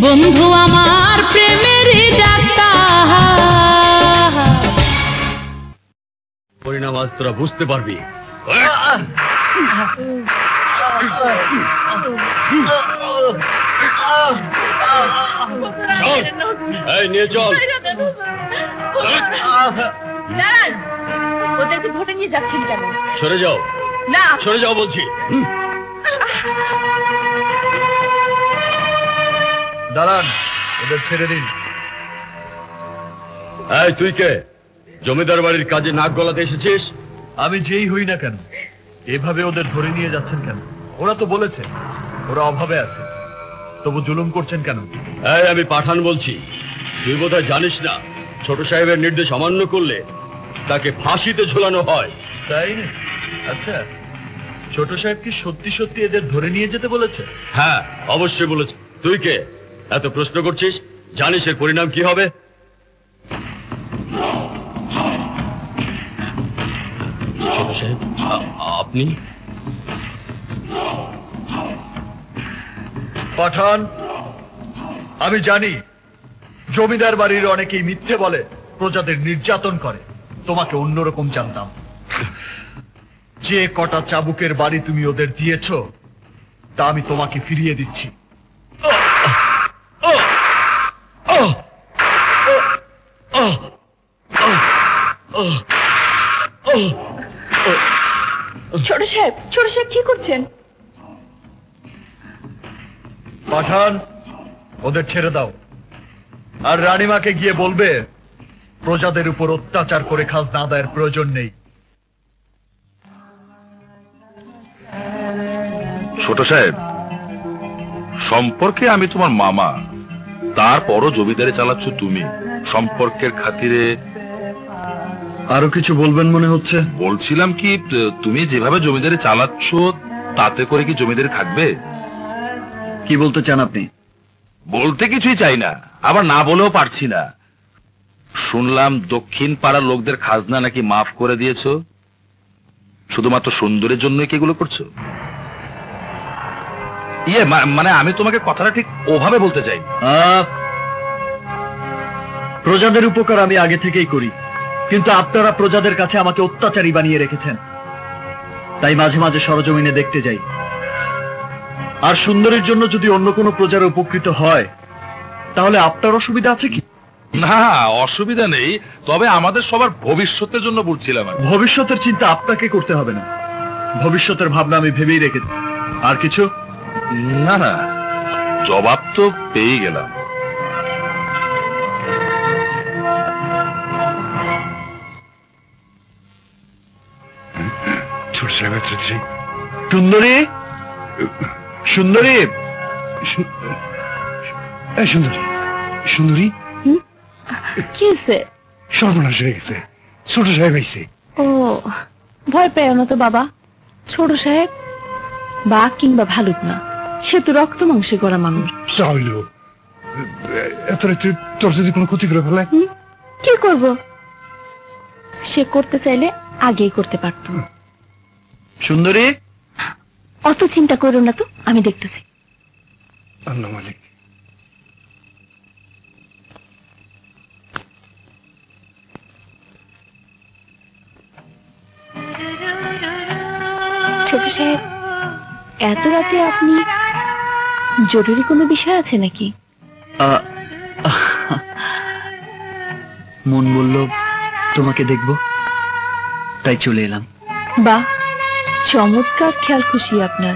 বন্ধু আমার প্রেমেরই ডাক্তার। পরিণাম আজ তোরা বুঝতে পারবি। এই নিয়ে চল। দাঁড়ান, ওদেরকে ধরে নিয়ে যাচ্ছেন কেন? সরে যাও, না, সরে যাও বলছি। দাঁড়ান, ওদের ছেড়ে দিন। এই তুই কে? জমিদার বাড়ির কাজে নাক গলাতে এসেছিস? আমি যেই হই না কেন, এভাবে ওদের ধরে নিয়ে যাচ্ছেন কেন? ওরা তো বলেছে ওরা অভাবে আছে, তবু জুলুম করছেন কেন? এই আমি পাঠান বলছি, তুই বোধহয় জানিস না ছোট সাহেবের নির্দেশ অমান্য করলে তাকে ফাঁসিতে ঝোলানো হয়। তাই না? আচ্ছা, ছোট সাহেব কি সত্যি সত্যি এদের ধরে নিয়ে যেতে বলেছে? হ্যাঁ অবশ্যই বলেছে। তুই কে এত প্রশ্ন করছিস? জানিস এর পরিণাম কি হবে? ছোট সাহেব আপনি? পাঠান, আমি জানি জমিদার বাড়ির অনেকেই মিথ্যে বলে, প্রজাদের নির্যাতন করে। তোমাকে অন্যরকম জানতাম। যে কটা চাবুকের বাড়ি তুমি ওদের দিয়েছ তা আমি তোমাকে ফিরিয়ে দিচ্ছি। ছোট সাহেব, ছোট সাহেব কি করছেন? পাঠান, ওদের ছেড়ে দাও। আর রানীমাকে গিয়ে বলবে প্রজাদের উপর অত্যাচার করে খাজনা আদায়ের প্রয়োজন নেই। ছোট সাহেব, সম্পর্কে আমি তোমার মামা, তারপরও জমিদারি চালাচ্ছ তুমি। সম্পর্কের খাতিরে আরো কিছু বলবেন মনে হচ্ছে। বলছিলাম কি, তুমি যেভাবে জমিদারি চালাচ্ছ তাতে করে কি জমিদারি থাকবে? কি বলতে চান আপনি? বলতে কিছুই চাই না, আবার না বলেও পারছি না। শুনলাম দক্ষিণ পাড়ার লোকদের খাজনা নাকি মাফ করে দিয়েছো। শুধুমাত্র সুন্দরের জন্যই কি এগুলো করছো? মানে আমি তোমাকে কথাটা ঠিক ওভাবে বলতে চাই। প্রজাদের উপকার আমি আগে থেকেই করি, কিন্তু আপনারা প্রজাদের কাছে আমাকে অত্যাচারী বানিয়ে রেখেছেন। তাই মাঝে মাঝে সরজমিনে দেখতে যাই। আর সুন্দরীর জন্য যদি অন্য কোনো প্রজার উপকৃত হয় তাহলে আপনার অসুবিধা আছে কি? না, অসুবিধা নেই, তবে আমাদের সবার ভবিষ্যতের জন্য বলছিলাম। ভবিষ্যতের চিন্তা আপনাকে করতে হবে না, ভবিষ্যতের ভাবনা আমি ভেবেই রেখেছি। আর কিছু? না না, জবাব তো পেয়ে গেলাম। ছোট সাহেব, সুন্দরী, সুন্দরী, সুন্দরী, সুন্দরী, কি হয়েছে? সর্বনাশ হয়ে গেছে, ছোট সাহেব আইছে। ও, ভয় পেও না তো বাবা। ছোট সাহেব বাঘ কিংবা ভালুক না, সে তো রক্ত মাংসে করা মানুষ। তাহলে এত রাত্রে তোর যদি কোনো ক্ষতি করে ফেলে? কি করব? সে করতে চাইলে আগেই করতে পারত। সুন্দরী, অত চিন্তা করো না তো, আমি দেখতেছি। আল্লাহ মালিক। ছোট সাহেব, এত রাতে আপনি, জরুরি কোনো বিষয় আছে নাকি? মন বলল তোমাকে দেখব, তাই চলে এলাম। বাহ, চমৎকার খেয়াল খুশি আপনার।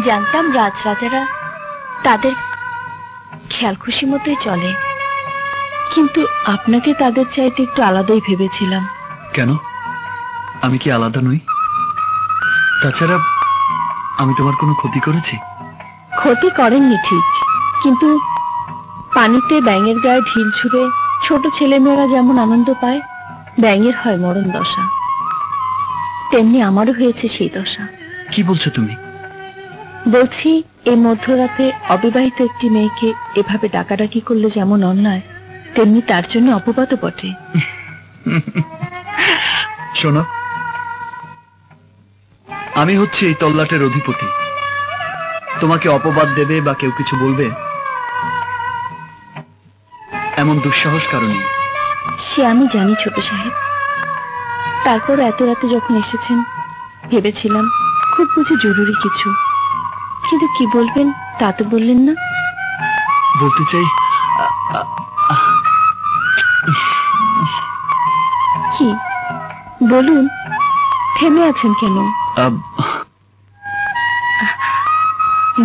জানতাম রাজরাজারা তাদের খেয়াল খুশি মতোই চলে, কিন্তু আপনাকে তাদের চাইতে একটু আলাদাই ভেবেছিলাম। কেন? আমি কি আলাদা নই? তাছাড়া আমি তোমার কোনো ক্ষতি করেছি? ক্ষতি করেননি ঠিক, কিন্তু পানিতে ব্যাঙের গায়ে ঢিল ছুঁড়ে ছোট ছেলেমেয়েরা যেমন আনন্দ পায়, ব্যাঙের হয় মরণ দশা, তেমনি আমারও হয়েছে সেই দশা। কি বলছো তুমি? বলছি, এই মধ্যরাতে অবিবাহিত একটি মেয়েকে এভাবে ডাকাডাকি করলে যেমন অন্যায়, তেমনি তার জন্য অপবাদও বটে। শোনো, আমি হচ্ছি এই তল্লাটের অধিপতি। তোমাকে অপবাদ দেবে বা কেউ কিছু বলবে এমন দুঃসাহস কারণে। সে আমি জানি ছোট সাহেব, তারপর এত রাতে যখন এসেছেন ভেবেছিলাম খুব বুঝি জরুরি কিছু, কিন্তু কি বলবেন তা তো বললেন না। বলতে চাই কি বলুন, থেমে আছেন কেন?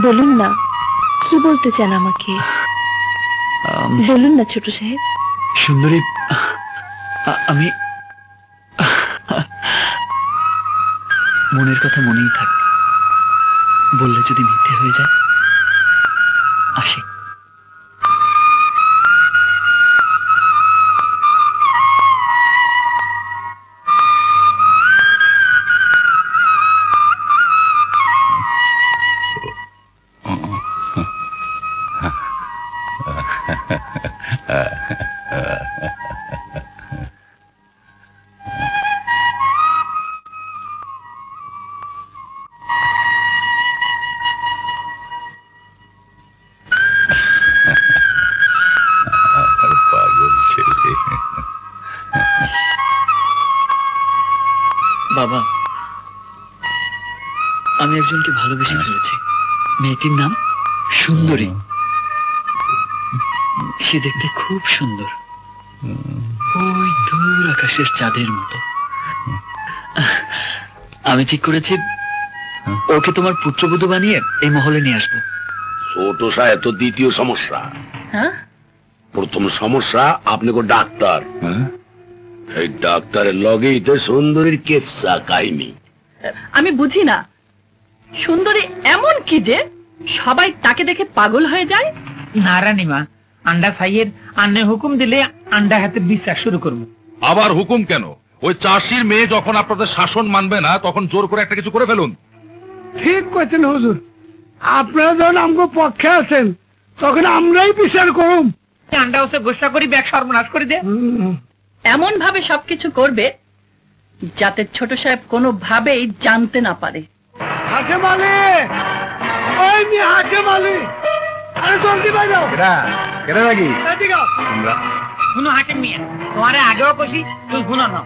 বলুন না, কি বলতে চান আমাকে? বলুন না ছোট সাহেব। সুন্দরী, আমি মনের কথা মনেই থাক, বললে যদি মিথ্যে হয়ে যায়। আসি। বাবা, আমি একজনকে ভালোবেসে ফেলেছি। মেয়েটির নাম সুন্দরী। সে দেখতে খুব সুন্দর, ওই দূর আকাশের চাঁদের মতো। আমি ঠিক করেছি ওকে তোমার পুত্রবধূ বানিয়ে এই মহলে নিয়ে আসবো। ছোট সাহেব তো দ্বিতীয় সমস্যা। প্রথম সমস্যা আপনাকে ডাক্তার। এই ডাক্তারের লগেই তো সুন্দরীর কেসা কাহিনী। আমি বুঝি না, সুন্দরী এমন কি যে সবাই তাকে দেখে পাগল হয়ে যায়? না রানীমা, আন্ডা সাইয়ের আন্নে হুকুম দিলে আন্ডা হাতে বিশ্বাস শুরু করবো। আবার হুকুম কেন? ওই চাষির মেয়ে যখন আপনাদের শাসন মানবে না, তখন জোর করে একটা কিছু করে ফেলুন। ঠিক কইছেন হুজুর, আপনারা যখন আমগো পক্ষে আছেন তখন আমরাই বিচার করুম। আন্ডা হচ্ছে গোসা করি ব্যাগ সর্বনাশ করে দে। এমন ভাবে সবকিছু করবে যাতে ছোট সাহেব কোনো ভাবেই জানতে না পারে। হাসেম আলী, ওই মি হাসেম আলী, আরে জলদি বাইরো। কেডা লাগি? এদিকে আও। শুনো হাসেম মিয়া, তোমারে আগেও কইছি, তুই শুনো না।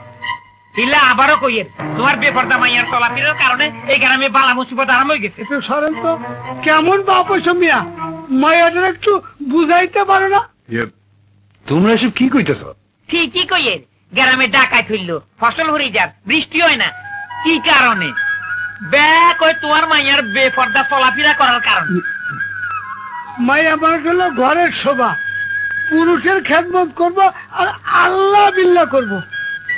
ইল্লা আবারও কইয়ের, তোমার বেপরদা মাইয়ার চলাফেরার কারণে এই গ্রামে বালা মুসিবত আরম্ভ হয়ে গেছে। একটু সরেন তো, কেমন বাপ হইছো মিয়া? মায়াটা একটু বুঝাইতে পারো না? তোমরা এসব কি কইতেছ? ঠিকই কইয়ের, গ্রামে ডাকাত হইল, ফসল হরি যার, বৃষ্টি হয় না। কি কারণে? ব্যাক ওই তোমার মাইয়ার বেপরদা চলাফেরা করার কারণে। মাইয়া মানুষ হলো ঘরের শোভা, পুরুষের খেদমত করবো আর আল্লাহ বিল্লাহ করবো।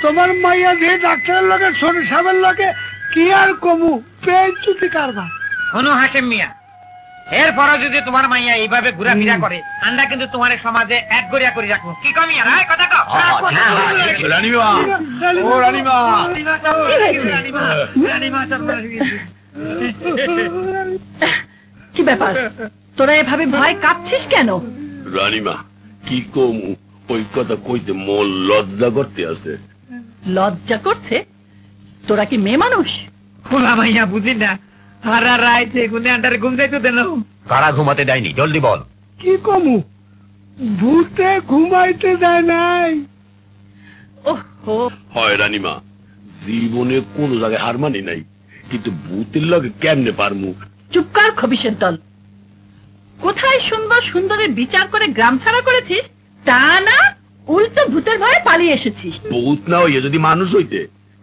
তোমার মাইয়া যে ডাক্তারের লগে ছোট সাহেবের লগে কি আর কমু, পেঁচুতি কারবার। শোনো হাসেম মিয়া, এরপরও যদি তোমার মাইয়া এইভাবে ঘোরাফেরা করে, আমরা কিন্তু তোমার সমাজে এক গড়িয়া করে রাখবো। কি কমি আর কথা কও? রানীমা, ও রানীমা, কি ব্যাপার, তোরা এভাবে ভয় কাঁপছিস কেন? রানীমা, কি কমু, ওই কথা কইতে মন লজ্জা করতে আছে। লজ্জা করছে? তোরা কি মেয়ে মানুষ? খোলা মাইয়া বুঝি না, হারা রাইতে গুনে আন্ডারে ঘুম যাইতে দেন। কারা ঘুমাতে দেয়নি? জলদি বল। কি কমু, ভূতে ঘুমাইতে যায় নাই। ওহো, হয় রানীমা, জীবনে কোন জায়গায় হার মানি নাই, কিন্তু ভূতের লগে কেমনে পারমু? চুপ কর খবিশের দল। কোথায় শুনবো সুন্দরের বিচার করে গ্রাম ছাড়া করেছিস, তা না উল্টো ভূতের ভয়ে পালিয়ে এসেছিস। ভূত না হইয়া যদি মানুষ হইতে,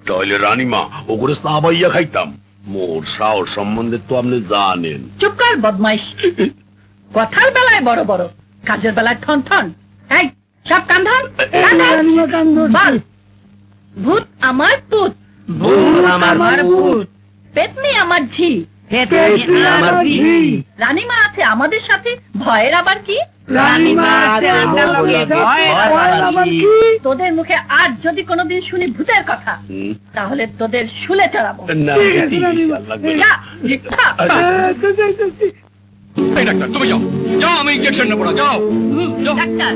তাহলে রানীমা ও করে সাবাইয়া খাইতাম। মোর সাহস সম্বন্ধে তো আপনি জানেন। চুপ কর বদমাইশ। কথার বেলায় বড় বড়, কাজের বেলায় ঠন ঠন। এই সব কান্ধন, বল। ভূত আমার পুত, ভূত আমার ভূত, পেতনি আমার ঝি, আমার ঝি। রানীমা আছে আমাদের সাথে, ভয়ের আবার কি? তোদের মুখে আজ যদি কোনোদিন শুনি ভূতের কথা, তাহলে তোদের শুলে চড়াবো। তুমি যাও, যাও, আমি ইঞ্জেকশন নেবো না, যাও। ডাক্তার,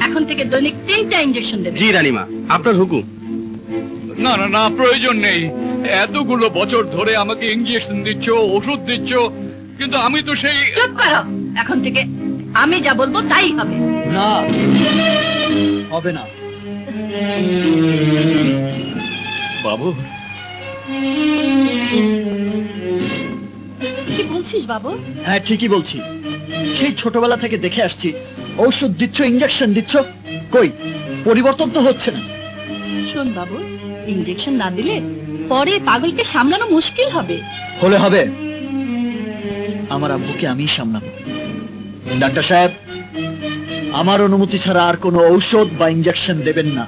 এখন থেকে দৈনিক 3টা ইঞ্জেকশন দেবে। জি রানীমা, আপনার হুকুম। না না না, প্রয়োজন নেই। এতগুলো বছর ধরে আমাকে ইঞ্জেকশন দিচ্ছ, ওষুধ দিচ্ছ, কিন্তু আমি তো সেই... চুপ করো, এখন থেকে আমি যা বলবো তাই হবে। না, হবে না। বাবু, কি বলছিস বাবু? হ্যাঁ ঠিকই বলছি, সেই ছোটবেলা থেকে দেখে আসছি ঔষধ দিচ্ছ, ইঞ্জেকশন দিচ্ছ, কই পরিবর্তন তো হচ্ছে না। শোন বাবু, ইঞ্জেকশন না দিলে পরে পাগলকে সামলানো মুশকিল হবে। হলে হবে, আমার আব্বুকে আমি সামলাবো। ডাক্তার সাহেব, আমার অনুমতি ছাড়া আর কোনো ঔষধ বা ইঞ্জেকশন দেবেন না।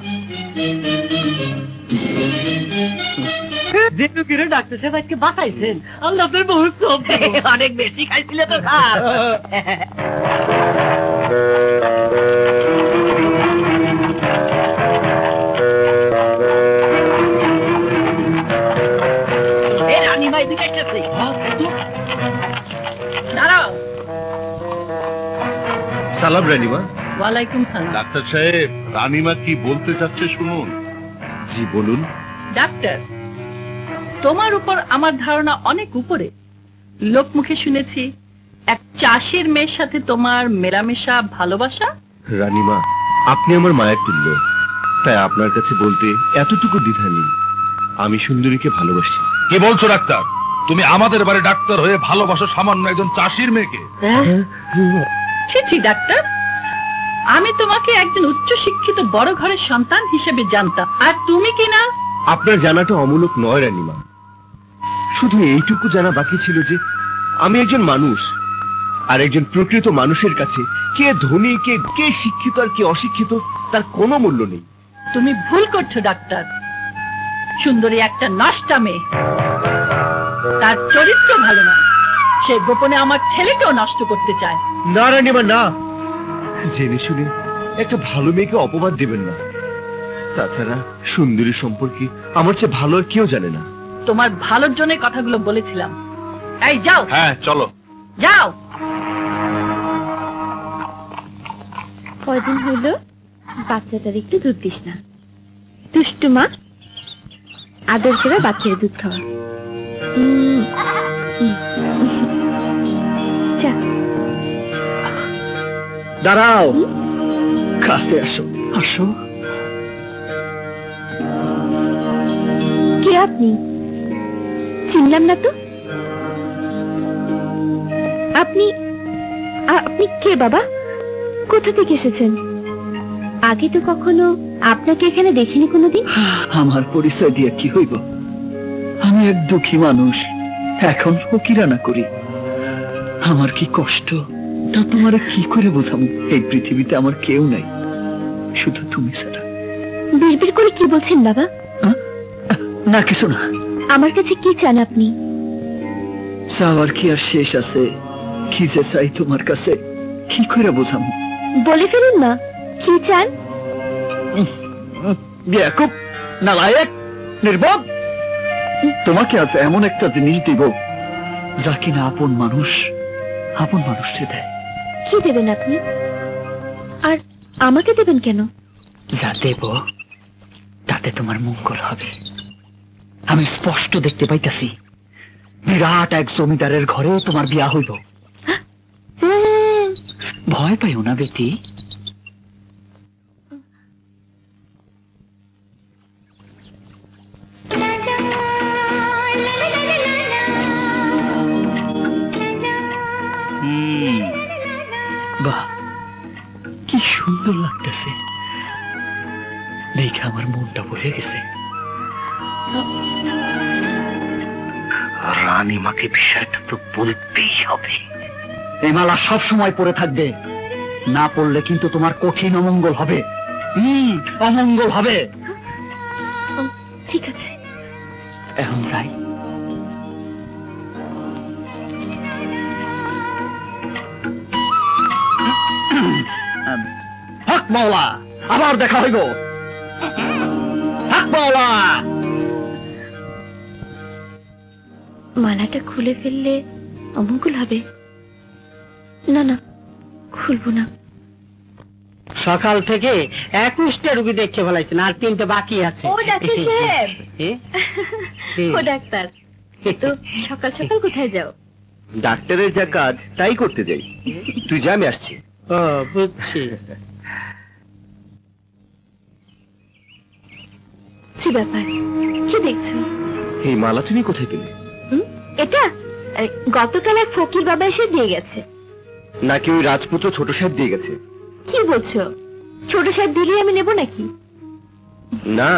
ডাক্তার সাহেব আজকে বাঁচাইছেন, আল্লাহ আপনার বহুত সব অনেক বেশি খাইছিলে তো স্যার। রানীমা এদিকে আসতেছে, দাঁড়াও। সালাম রানীমা। ওয়ালাইকুম সালাম। ডাক্তার সাহেব, রানীমা কি বলতে চাচ্ছে শুনুন। জি বলুন। ডাক্তার, তোমার উপর আমার ধারণা অনেক উপরে। লোক মুখে শুনেছি এক চাষির মেয়ের সাথে তোমার মেলামেশা, ভালোবাসা। রানীমা, আপনি আমার মায়ের তুল্য, তাই আপনার কাছে বলতে এতটুকু দ্বিধা নেই। আমি সুন্দরীকে ভালোবাসি। কি বলছো ডাক্তার? তুমি আমাদের বাড়ি ডাক্তার হয়ে ভালোবাসো সামান্য একজন চাষির মেয়েকে? ছি ছি ডাক্তার, আমি তোমাকে একজন উচ্চ শিক্ষিত বড় ঘরের সন্তান হিসেবে জানতাম, আর তুমি কি না? আপনার জানাটা অমূলক নয় রানীমা, শুধু এইটুকু জানা বাকি ছিল যে আমি একজন মানুষ, আর একজন প্রকৃত মানুষের কাছে কে ধনী, কে শিক্ষিত আর কে অশিক্ষিত তার কোনো মূল্য নেই। তুমি ভুল করছো ডাক্তার। সুন্দরী একটা নষ্টা মেয়ে, তার চরিত্র ভালো না। সে গোপনে আমার ছেলেকেও নষ্ট করতে চায়। না রানীমা না, জেনে শুনে একটা ভালো মেয়েকে অপবাদ দেবেন না। তাছাড়া সুন্দরী সম্পর্কে আমার চেয়ে ভালো আর কেউ জানে না। তোমার ভালোর জন্য কথাগুলো বলেছিলাম। এই যাও। হ্যাঁ চলো, যাও। কয়দিন হইল বাচ্চাটার একটু দুধ দিস না। দুষ্টু মা, আদর করে বাচ্চার দুধ খাওয়া। দাঁড়াও, কাছে আসো, আসো। কে আপনি? চিনলাম না তো। আপনি আপনি কে বাবা? কোথা থেকে এসেছেন? আগে তো কখনো আপনাকে এখানে দেখিনি কোনোদিন। আমার পরিচয় দিয়ে কি হইব? আমি এক দুঃখী মানুষ, এখন ফকিরানা করি। আমার কি কষ্ট তা তোমার কি করে বোঝাবো? এই পৃথিবীতে আমার কেউ নাই, শুধু তুমি ছাড়া। বিড়বিড় করে কি বলছেন বাবা? না কিছু না। আমার কাছে কি চান আপনি? চাওয়ার কি আর শেষ আছে? কি যে চাই তোমার কাছে কি করে বোঝাবো? বলে ফেলুন না, কি চান? বেয়াকুব, নালায়েক, নির্বোধ, তোমাকে আজ এমন একটা জিনিস দিব যা কিনা আপন মানুষকে দেয়। কি দেবেন আপনি? আর আমাকে দেবেন কেন? যা দেব তাতে তোমার মঙ্গল হবে। আমি স্পষ্ট দেখতে পাইতেছি বিরাট এক জমিদারের ঘরে তোমার বিয়া হইব। ভয় পাইও না বেটি। বাহ, কি সুন্দর লাগতেছে, দেখে আমার মনটা ভরে গেছে। রানীমাকে বিষয়টা তো বলতেই হবে। এই মালা সব সময় পরে থাকবে, না পড়লে কিন্তু তোমার কঠিন অমঙ্গল হবে। অমঙ্গল হবে। ঠিক আছে, এখন যাই। হক মাওলা, আবার দেখা হইব। হক মাওলা। মালাটা খুলে ফেললে অমঙ্গল হবে। না না, খুলবো না। সকাল থেকে 21টা রুগী দেখে ফেলাইছেন, আর 3টা বাকি আছে। ও ডাক্তার সাহেব, ও ডাক্তার, তো সকাল সকাল কোথায় যাও? ডাক্তারের যা কাজ তাই করতে যাই। তুই যা, আমি আসছি। ও বুঝছি। কি ব্যাপার, কি দেখছো? এই মালা তুমি কোথায় পেলে? এটা গতকাল এক ফকির বাবা এসে দিয়ে গেছে। নাকি ওই রাজপুত্র ছোট সাহেব দিয়ে গেছে? কি বলছো? ছোট সাহেব দিলেই আমি নেব নাকি? না,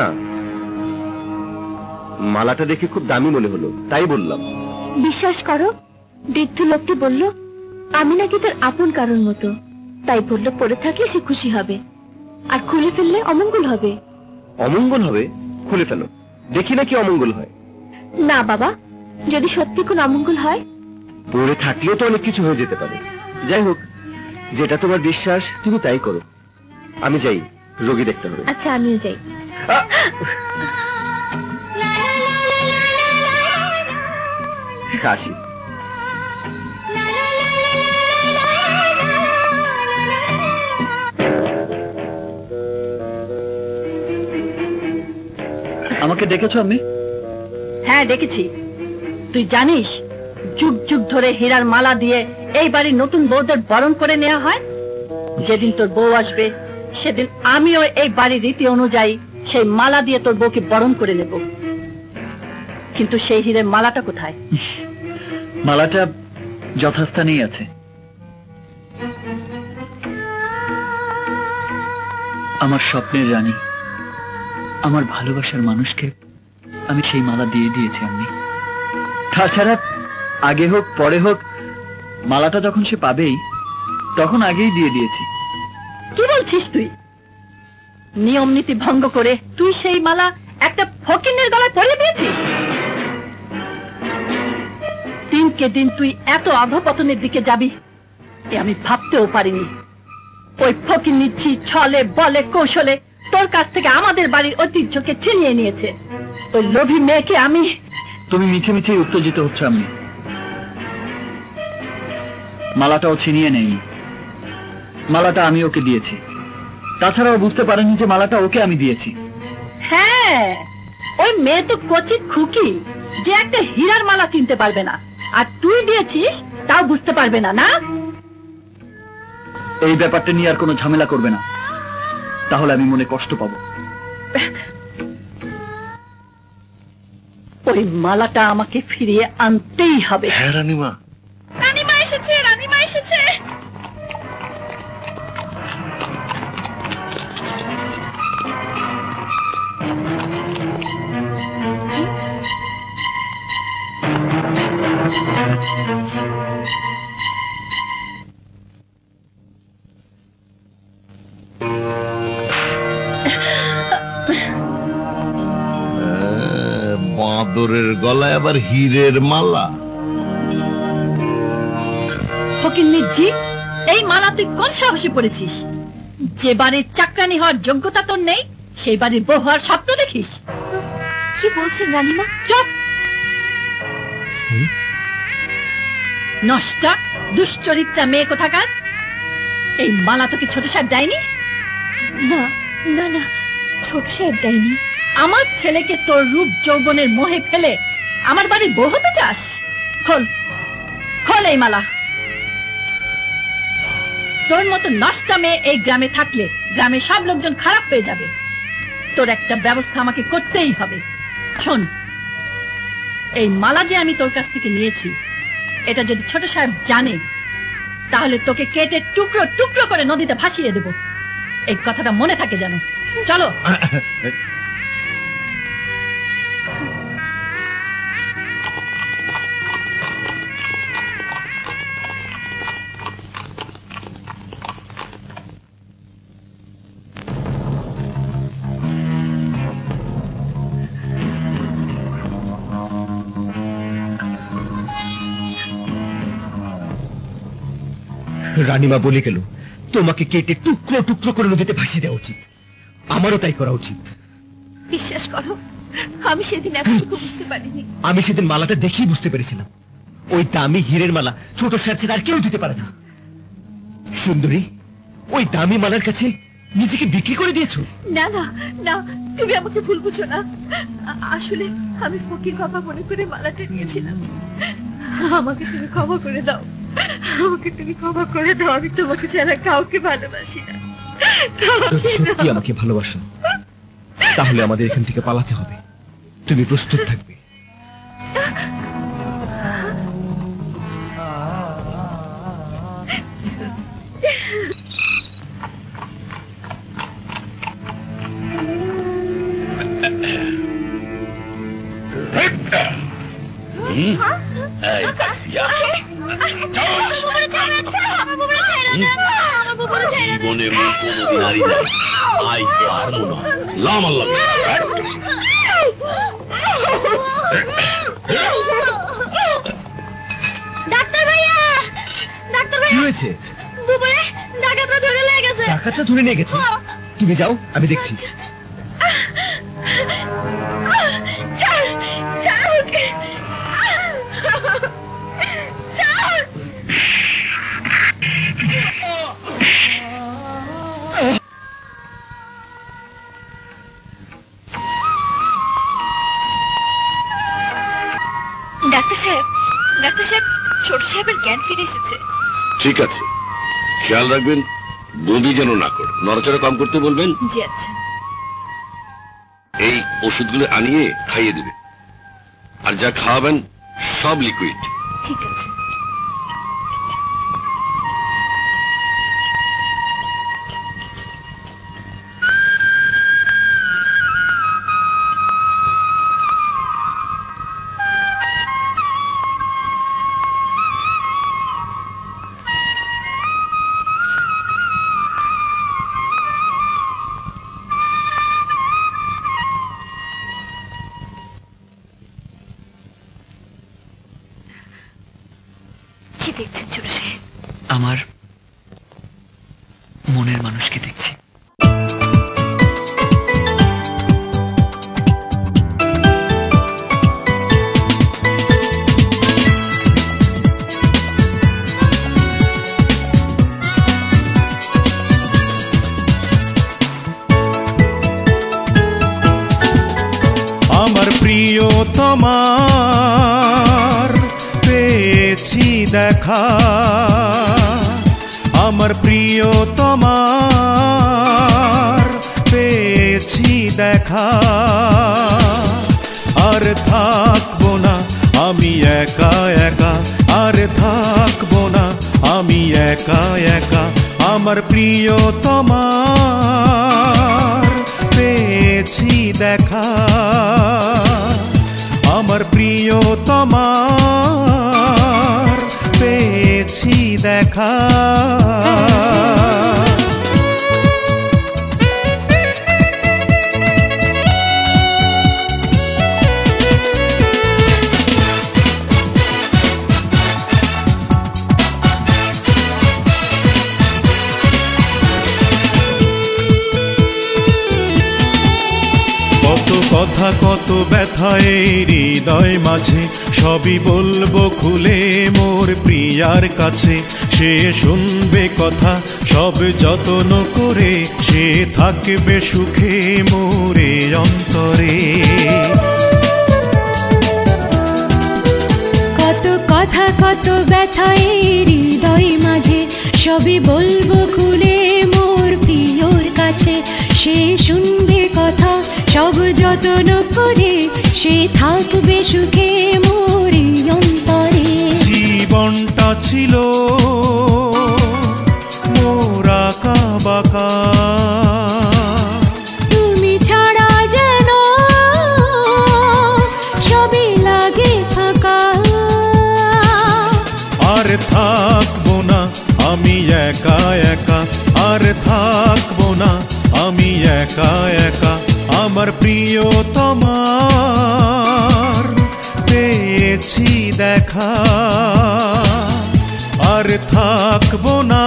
মালাটা দেখে খুব দামি মনে হলো, তাই বললাম। বিশ্বাস করো, বৃদ্ধ লোকটি বলল আমি নাকি তার আপন কারণ মতো, তাই বলল পরে থাকলে সে খুশি হবে, আর খুলে ফেললে অমঙ্গল হবে। অমঙ্গল হবে? খুলে ফেলো, দেখি নাকি অমঙ্গল হয়। না বাবা, যদি সত্যি কোন অমঙ্গল হয়? পরে থাকলেও তো অনেক কিছু হয়ে যেতে পারে। যাই হোক, যেটা তোমার বিশ্বাস তুমি তাই করো। আমি যাই, রোগী দেখতে হবে। আচ্ছা, আমিও যাই। আসি। আমাকে ডেকেছো আম্মি? হ্যাঁ ডেকেছি। তুই জানিস যুগ যুগ ধরে হীরার মালা দিয়ে এই বাড়ির নতুন বউদের বরণ করে নেওয়া হয়। যেদিন তোর বউ আসবে সেদিন আমিও এই বাড়ির রীতি অনুযায়ী সেই মালা দিয়ে তোর বউকে বরণ করে নেব। কিন্তু সেই হীরের মালাটা কোথায়? মালাটা যথাস্থানেই আছে। আমার স্বপ্নের রানী, আমার ভালোবাসার মানুষকে আমি সেই মালা দিয়ে দিয়েছি আম্মি। তাছাড়া আগে হোক পরে হোক, মালাটা যখন সে পাবেই তখন আগেই দিয়ে দিয়েছি। কি বলছিস তুই? নিয়ম নীতি ভঙ্গ করে তুই সেই মালা একটা ফকিনের গলায় পরিয়ে দিয়েছিস? দিনকে দিন তুই এত অধপতনের দিকে যাবি এ আমি ভাবতেও পারিনি। ওই ফকির নিচ্ছি ছলে বলে কৌশলে তোর কাছ থেকে আমাদের বাড়ির ঐতিহ্যকে ছিনিয়ে নিয়েছে। ওই লোভী মেয়েকে আমি... তুমি মিছে মিছে উত্তেজিত হচ্ছ আম্মি। মালাটাও ছিনিয়ে নেয়নি, মালাটা আমি ওকে দিয়েছি। তাছাড়াও বুঝতে পারেনি যে মালাটা ওকে আমি দিয়েছি। হ্যাঁ, ওই মেয়ে তো কচি খুকি যে একটা হীরার মালা চিনতে পারবে না, আর তুই দিয়েছিস তাও বুঝতে পারবে না। না, এই ব্যাপারটা নিয়ে আর কোনো ঝামেলা করবে না, তাহলে আমি মনে কষ্ট পাবো। ওই মালাটা আমাকে ফিরিয়ে আনতেই হবে। হ্যাঁ রানীমা। রানীমা এসেছে, রানীমা এসেছে। বাঁদরের গলায় আবার হীরের মালা। ফকিন্নিজি, এই মালা তুই কোন সাহসে পড়েছিস? যে বাড়ির চাকরানি হওয়ার যোগ্যতা তোর নেই সেই বাড়ির বউ হওয়ার স্বপ্ন দেখিস। কি বলছেন রানীমা? চুপ! নষ্টা দুশ্চরিত্রা মেয়ে কোথাকার! এই মালা তোকে ছোট সাহেব দেয়নি? না না না, ছোট সাহেব দেয়নি। আমার ছেলেকে তোর রূপ যৌবনের মোহে ফেলে আমার বাড়ির বউ হতে চাস? খোল, খোল এই মালা। তোর মতো নষ্টা মেয়ে এই গ্রামে থাকলে গ্রামে সব লোকজন খারাপ হয়ে যাবে। তোর একটা ব্যবস্থা আমাকে করতেই হবে। শোন, এই মালা যে আমি তোর কাছ থেকে নিয়েছি এটা যদি ছোট সাহেব জানে তাহলে তোকে কেটে টুকরো টুকরো করে নদীতে ভাসিয়ে দেব। এই কথাটা মনে থাকে যেন। চলো। রানীমা বলে গেল তোমাকে কেটে টুকরো টুকরো করে নদীতে ভাসিয়ে দেওয়া উচিত। আমারও তাই করা উচিত। বিশ্বাস করো, আমি সেদিন এতটুকু বুঝতে পারিনি। আমি সেদিন মালাটা দেখেই বুঝতে পেরেছিলাম ওই দামি হীরের মালা ছোট সাহেব ছাড়া আর কেউ দিতে পারে না। সুন্দরী, ওই দামি মালার কাছে নিজেকে বিক্রি করে দিয়েছো? না না না, তুমি আমাকে ভুল বুঝো না। আসলে আমি ফকির বাবা মনে করে মালাটা নিয়েছিলাম। আমাকে তুমি ক্ষমা করে দাও, আমাকে তুমি ক্ষমা করে দাও। আমি তোমাকে ছাড়া কাউকে ভালোবাসি না। সত্যি আমাকে ভালোবাসো? তাহলে আমাদের এখান থেকে পালাতে হবে। তুমি প্রস্তুত থাকবে? এই কাসিয়া জীবনে মুখ কোনোদিন হারি নাই, আই পারবো না, লাম আল্লাহ। ডাক্তার ভাইয়া, ডাক্তার ভাইয়া, কি হয়েছে? বুবুরে ডাকাতরা ধরে নিয়ে গেছে। ডাকাতরা ধরে নিয়ে গেছে? তুমি যাও, আমি দেখছি। ডাক্তার সাহেব, ডাক্তার সাহেব, ছোট সাহেবের জ্ঞান ফিরে এসেছে। ঠিক আছে, খেয়াল রাখবেন বমি যেন না করে, নড়াচড়া কম করতে বলবেন। জি আচ্ছা। এই ওষুধগুলো আনিয়ে খাইয়ে দিবে, আর যা খাওয়াবেন সব লিকুইড। ঠিক আছে। কি দেখছেন ছোট সাহেব? আমার মনের মানুষকে দেখছি। আমার প্রিয় তোমার পেয়েছি দেখা, আমার প্রিয় তোমার পেয়েছি দেখা, আর থাকবো না আমি একা একা, আর থাকবো না আমি একা একা, আমার প্রিয় তোমার পেয়েছি দেখা, আমার প্রিয় তোমার পেয়েছি দেখা। কত কথা কত ব্যথা এই হৃদয় মাঝে, সবই বলবো খুলে মোর প্রিয়ার কাছে, সে শুনবে কথা সব যত্ন করে, সে থাকবে সুখে মোরে অন্তরে। কত কথা কত ব্যথা এই হৃদয় মাঝে, সবই বলবো খুলে মোর প্রিয়র কাছে, সে শুনবে কথা সব যত্ন করে, সে থাকবে সুখে মোর অন্তরে। জীবনটা ছিল মোর আঁকা বাঁকা, তুমি ছাড়া যেন সবই লাগে ফাঁকা, আর থাকবো না আমি একা একা, আর থাকবো না আমি একা একা, আমার প্রিয় তোমার পেয়েছি দেখা, আর থাকবো না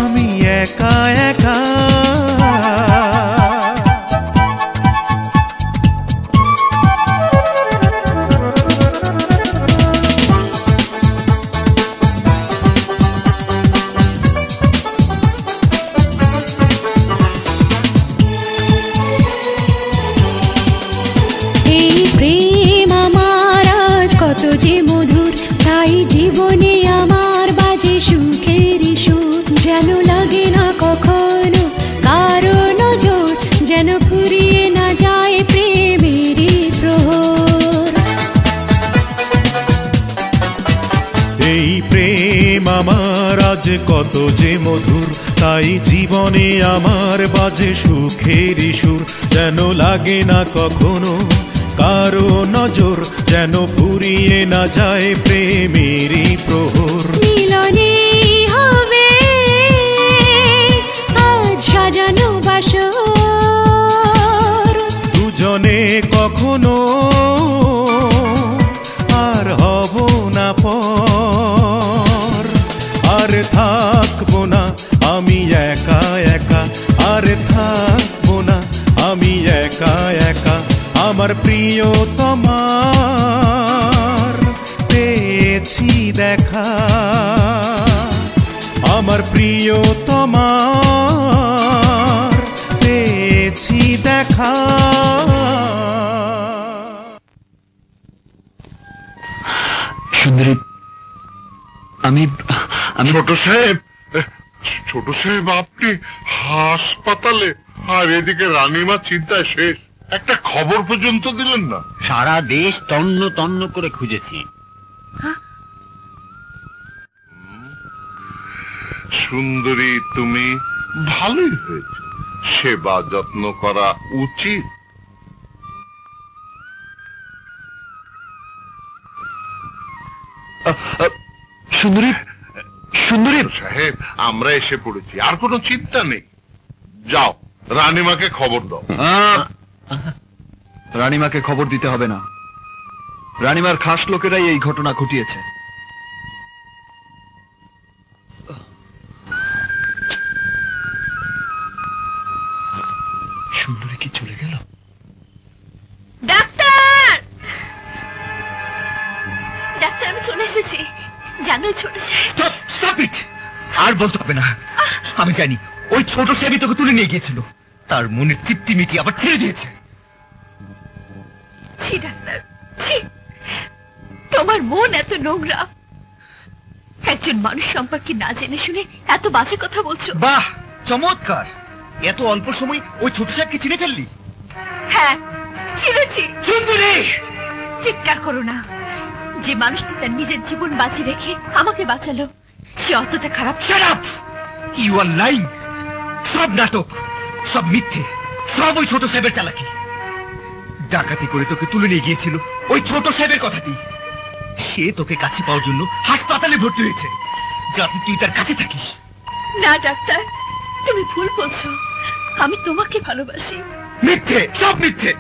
আমি একা একা। যে মধুর, তাই জীবনে আমার বাজে সুখের সুর, যেন লাগে না কখনো কারো নজর, যেন ফুরিয়ে না যায় প্রেমেরই প্রহর। এই প্রেম আমার আজ যে কত যে মধুর, তাই জীবনে আমার বাজে সুখেরই সুর। যেন লাগে না কখনো কারো নজর, যেন ফুরিয়ে না যায় প্রেমেরই প্রহর। মিলনে হবে আজ সাজানো বাসর, দুজনে কখনো আর হব না পর। আর থাকবো না আমি একা একা, আর থাকবো না আমি একা একা। আমার প্রিয়তমার পেয়েছি দেখা, আমার প্রিয়তমার পেয়েছি দেখা। সুন্দরী, আমি ছোট সাহেব, ছোট সাহেব আপনি হাসপাতালে, আর এদিকে রানীমা চিন্তায় শেষ। একটা খবর পর্যন্ত দিলেন না। সারা দেশ তন্ন তন্ন করে খুঁজেছি। সুন্দরী, তুমি ভালোই হয়েছে, সেবা যত্ন করা উচিত। সুন্দরী, সুন্দরী সাহেব, আমরা এসে পড়েছি, আর কোনো চিন্তা নেই। যাও, রানীমাকে খবর দাও। রানীমাকে খবর দিতে হবে না, রানীমার খাস লোকেরাই এই ঘটনা ঘটিয়েছে। সুন্দরী কি চলে গেল? ডাক্তার, ডাক্তার আমি চলে এসেছি। জানো ছোট সাহেব। স্টপ ইট, আর বলতে হবে না। আমি জানি ওই ছোট সাহেবই তোকে তুলে নিয়ে গিয়েছিল, তার মনের তৃপ্তি মিটিয়ে আবার ছেড়ে দিয়েছে। ছি ডাক্তার, ছি, তোমার মন এত নোংরা। একজন মানুষ সম্পর্কে না জেনে শুনে এত বাজে কথা বলছো। বাহ, চমৎকার। এত অল্প সময় ওই ছোট সাহেবকে চিনে ফেললি? হ্যাঁ, চিনেছি। সুন্দরী, চিৎকার করো না। যে মানুষটি তার নিজের জীবন বাঁচিয়ে রেখে আমাকে বাঁচালো, সে অতটা খারাপ। Shut up, you are lying. সব নাটক, সব মিথ্যে, সব ওই ছোট সাহেবের চালাকি। ডাকাতি করে তোকে তুলে নিয়ে গিয়েছিল ওই ছোট সাহেবের কথাতেই। সে তোকে কাছে পাওয়ার জন্য হাসপাতালে ভর্তি হয়েছে, যাতে তুই তার কাছে থাকিস। না ডাক্তার, তুমি ভুল বলছো। আমি তোমাকে ভালোবাসি। মিথ্যে, সব মিথ্যে।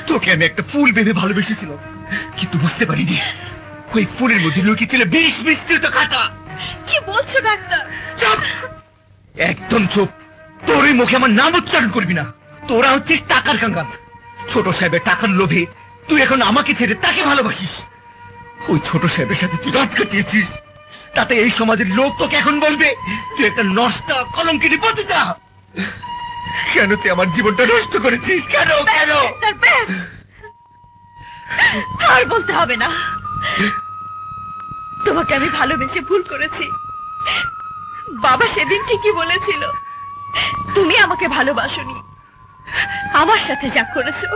তোকে আমি একটা ফুল ভেবে ভালোবেসেছিলাম, কিন্তু বুঝতে পারিনি ওই ফুলের মধ্যে লুকিয়ে ছিল বিষ মিশ্রিত কাঁটা। কি বলছো ডাক্তার? চুপ, একদম চুপ। তোর এই মুখে আমার নাম উচ্চারণ করবি না। তোরা হচ্ছিস টাকার কাঙ্গাল। ছোট সাহেবের টাকার লোভে তুই এখন আমাকে ছেড়ে তাকে ভালোবাসিস। ওই ছোট সাহেবের সাথে তুই রাত কাটিয়েছিস, তাতে এই সমাজের লোক তোকে এখন বলবে তুই একটা নষ্টা কলঙ্কিনী পতিতা। কেন তুই আমার জীবনটা নষ্ট করেছিস? কেন কেন? আর বলতে হবে না। তোমাকে আমি ভালোবেসে ভুল করেছি। বাবা সেদিন ঠিকই বলেছিল, তুমি আমাকে ভালোবাসোনি। আমার সাথে যা করেছো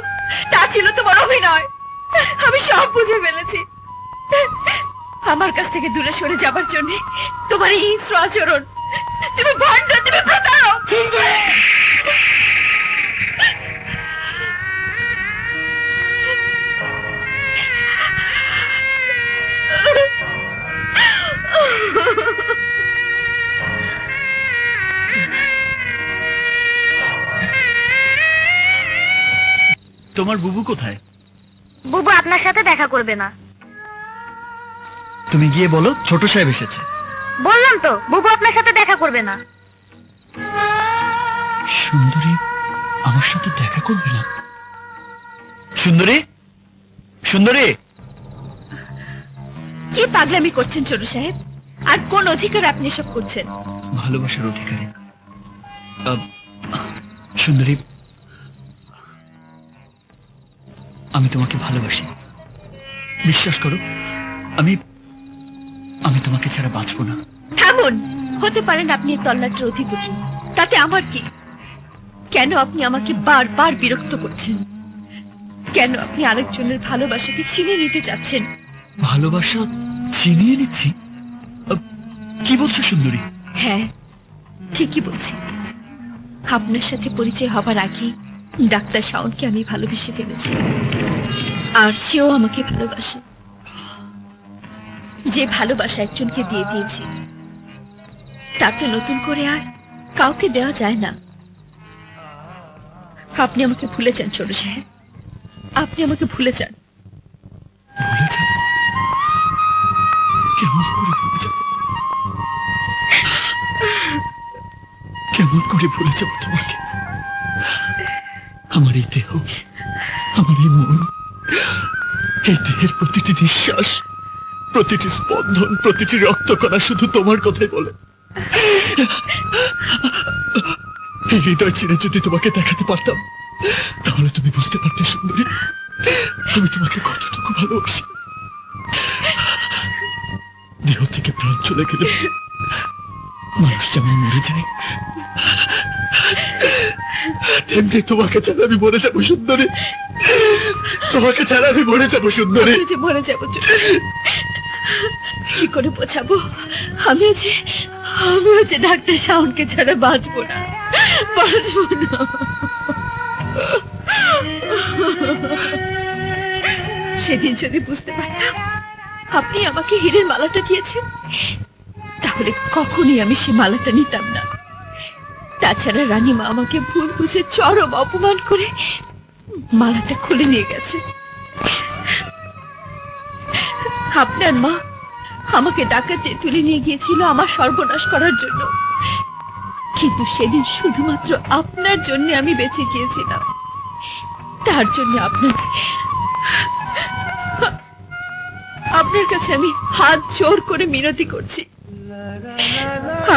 তা ছিল তোমার অভিনয়। আমি সব বুঝে ফেলেছি। আমার কাছ থেকে দূরে সরে যাবার জন্য তোমার এই হিংস্র আচরণ। তুমি ভণ্ড, তুমি প্রতারক। তোমার বুবু কোথায়? বুবু আপনার সাথে দেখা করবে না। তুমি গিয়ে বলো ছোট সাহেব এসেছে। বললাম তো, বুবু আপনার সাথে দেখা করবে না। সুন্দরী আমার সাথে দেখা করবে না? সুন্দরী, সুন্দরী, কি পাগলামি করছেন ছোট সাহেব? আর কোন অধিকার আপনি এসব করছেন? ভালোবাসার অধিকারে। সুন্দরী, আমি তোমাকে ভালোবাসি, বিশ্বাস করো। আমি আমি তোমাকে ছাড়া বাঁচবো না। থামুন। হতে পারেন আপনি তল্লাটের অধিপতি, তাতে আমার কি? কেন আপনি আমাকে বারবার বিরক্ত করছেন? কেন আপনি আরেকজনের ভালোবাসাকে ছিনিয়ে নিতে চাচ্ছেন? ভালোবাসা ছিনিয়ে নিচ্ছি? কি বলছো সুন্দরী? হ্যাঁ, ঠিকই বলছি। আপনার সাথে পরিচয় হবার আগে ডাক্তার শাওনকে আমি ভালোবেসে ফেলেছি, আর সেও আমাকে ভালোবাসে। যে ভালোবাসা একজনকে দিয়ে দিয়েছি তাতে নতুন করে আর কাউকে দেওয়া যায় না। আপনি আমাকে ভুলে যান ছোট সাহেব, আপনি আমাকে ভুলে যান। ভুলে যাব? কেমন করে ভুলে যাব? কেমন করে ভুলে যাব তোমাকে? আমার এই দেহ, আমার এই মন, এই দেহের প্রতিটি নিঃশ্বাস, প্রতিটি স্পন্দন, প্রতিটি রক্তকণা শুধু তোমার কথাই বলে। এই হৃদয় চিরে যদি তোমাকে দেখাতে পারতাম, তাহলে তুমি বুঝতে পারতে সুন্দরী, আমি তোমাকে কতটুকু ভালোবাসি। দেহ থেকে প্রাণ চলে গেলে মানুষ যেমন মরে যায়, তেমনি তোমাকে ছাড়া আমি মরে যাবো সুন্দরী। তোমাকে ছাড়া আমি মরে যাবো সুন্দরী। যে মরে যাবো কি করে বোঝাবো? আমিও যে ডাক্তার শাওনকে ছাড়া বাঁচবো না, বাঁচবো না। সেদিন যদি বুঝতে পারতাম আপনি আমাকে হীরের মালাটা দিয়েছেন, তাহলে কখনোই আমি সে মালাটা নিতাম না। তাছাড়া রানীমা আমাকে ভুল বুঝে চরম অপমান করে মালাটা খুলে নিয়ে গেছে। আপনার মা আমাকে ডাকাতে তুলে নিয়ে গিয়েছিল আমার সর্বনাশ করার জন্য, কিন্তু সেদিন শুধুমাত্র আপনার জন্য আমি বেঁচে গিয়েছিলাম। তার জন্য আপনার কাছে আমি হাত জোর করে মিনতি করছি,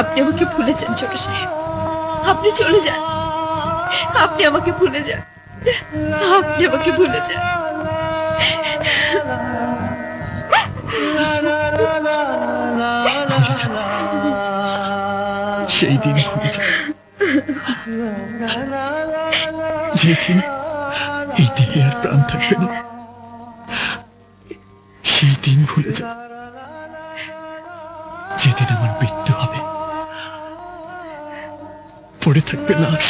আপনি আমাকে ভুলে যান ছোট সাহেব, আপনি চলে যান, আপনি আমাকে ভুলে যান, আপনি আমাকে ভুলে যান। সেই দিন ভুলে যান, যেদিন এই দেহে আর প্রাণ থাকবে না, সেই দিন ভুলে যান, যেদিন আমার মৃত্যু হবে, পড়ে থাকবে লাশ।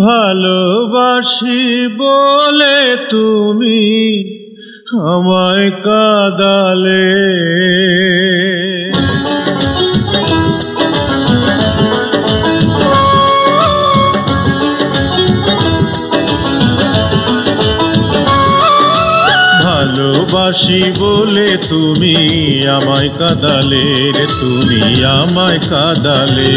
ভালোবাসি বলে তুমি আমায় কাঁদালে, ভালোবাসি বলে তুমি আমায় কাঁদালে রে, তুমি আমায় কাঁদালে।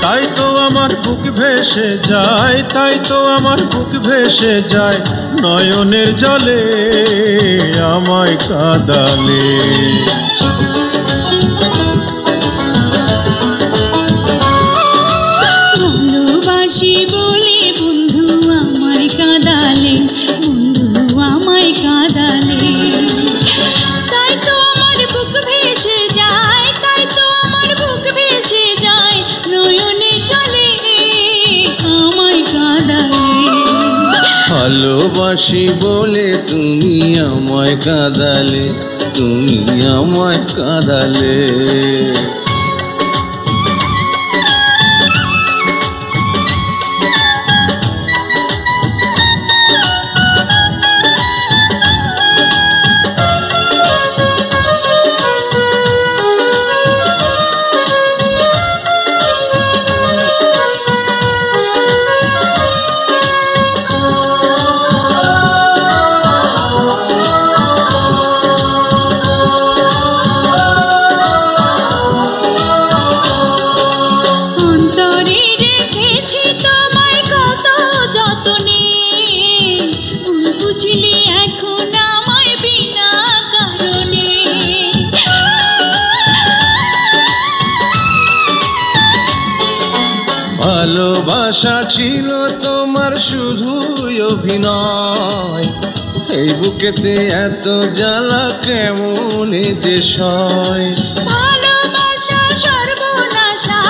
তাই তো আমার বুক ভেসে যায়, তাই তো আমার বুক ভেসে যায় নয়নের জলে আমায় কাঁদালে। ভালোবাসি বলে বন্ধু আমায় কাঁদালে, বন্ধু আমায় কাঁদালে। তাই তো আমার বুক ভেসে যায়, তাই তো আমার বুক ভেসে যায় নয়নে জলে আমায় কাঁদালে। ভালোবাসি বলে তুমি আমায় কাঁদালে, তুমি আমায় কাঁদালে। ভালোবাসা ছিল তোমার শুধুই অভিনয়, এই বুকেতে এত জ্বালা কেমনে যে সয়। ভালোবাসা সর্বনাশা,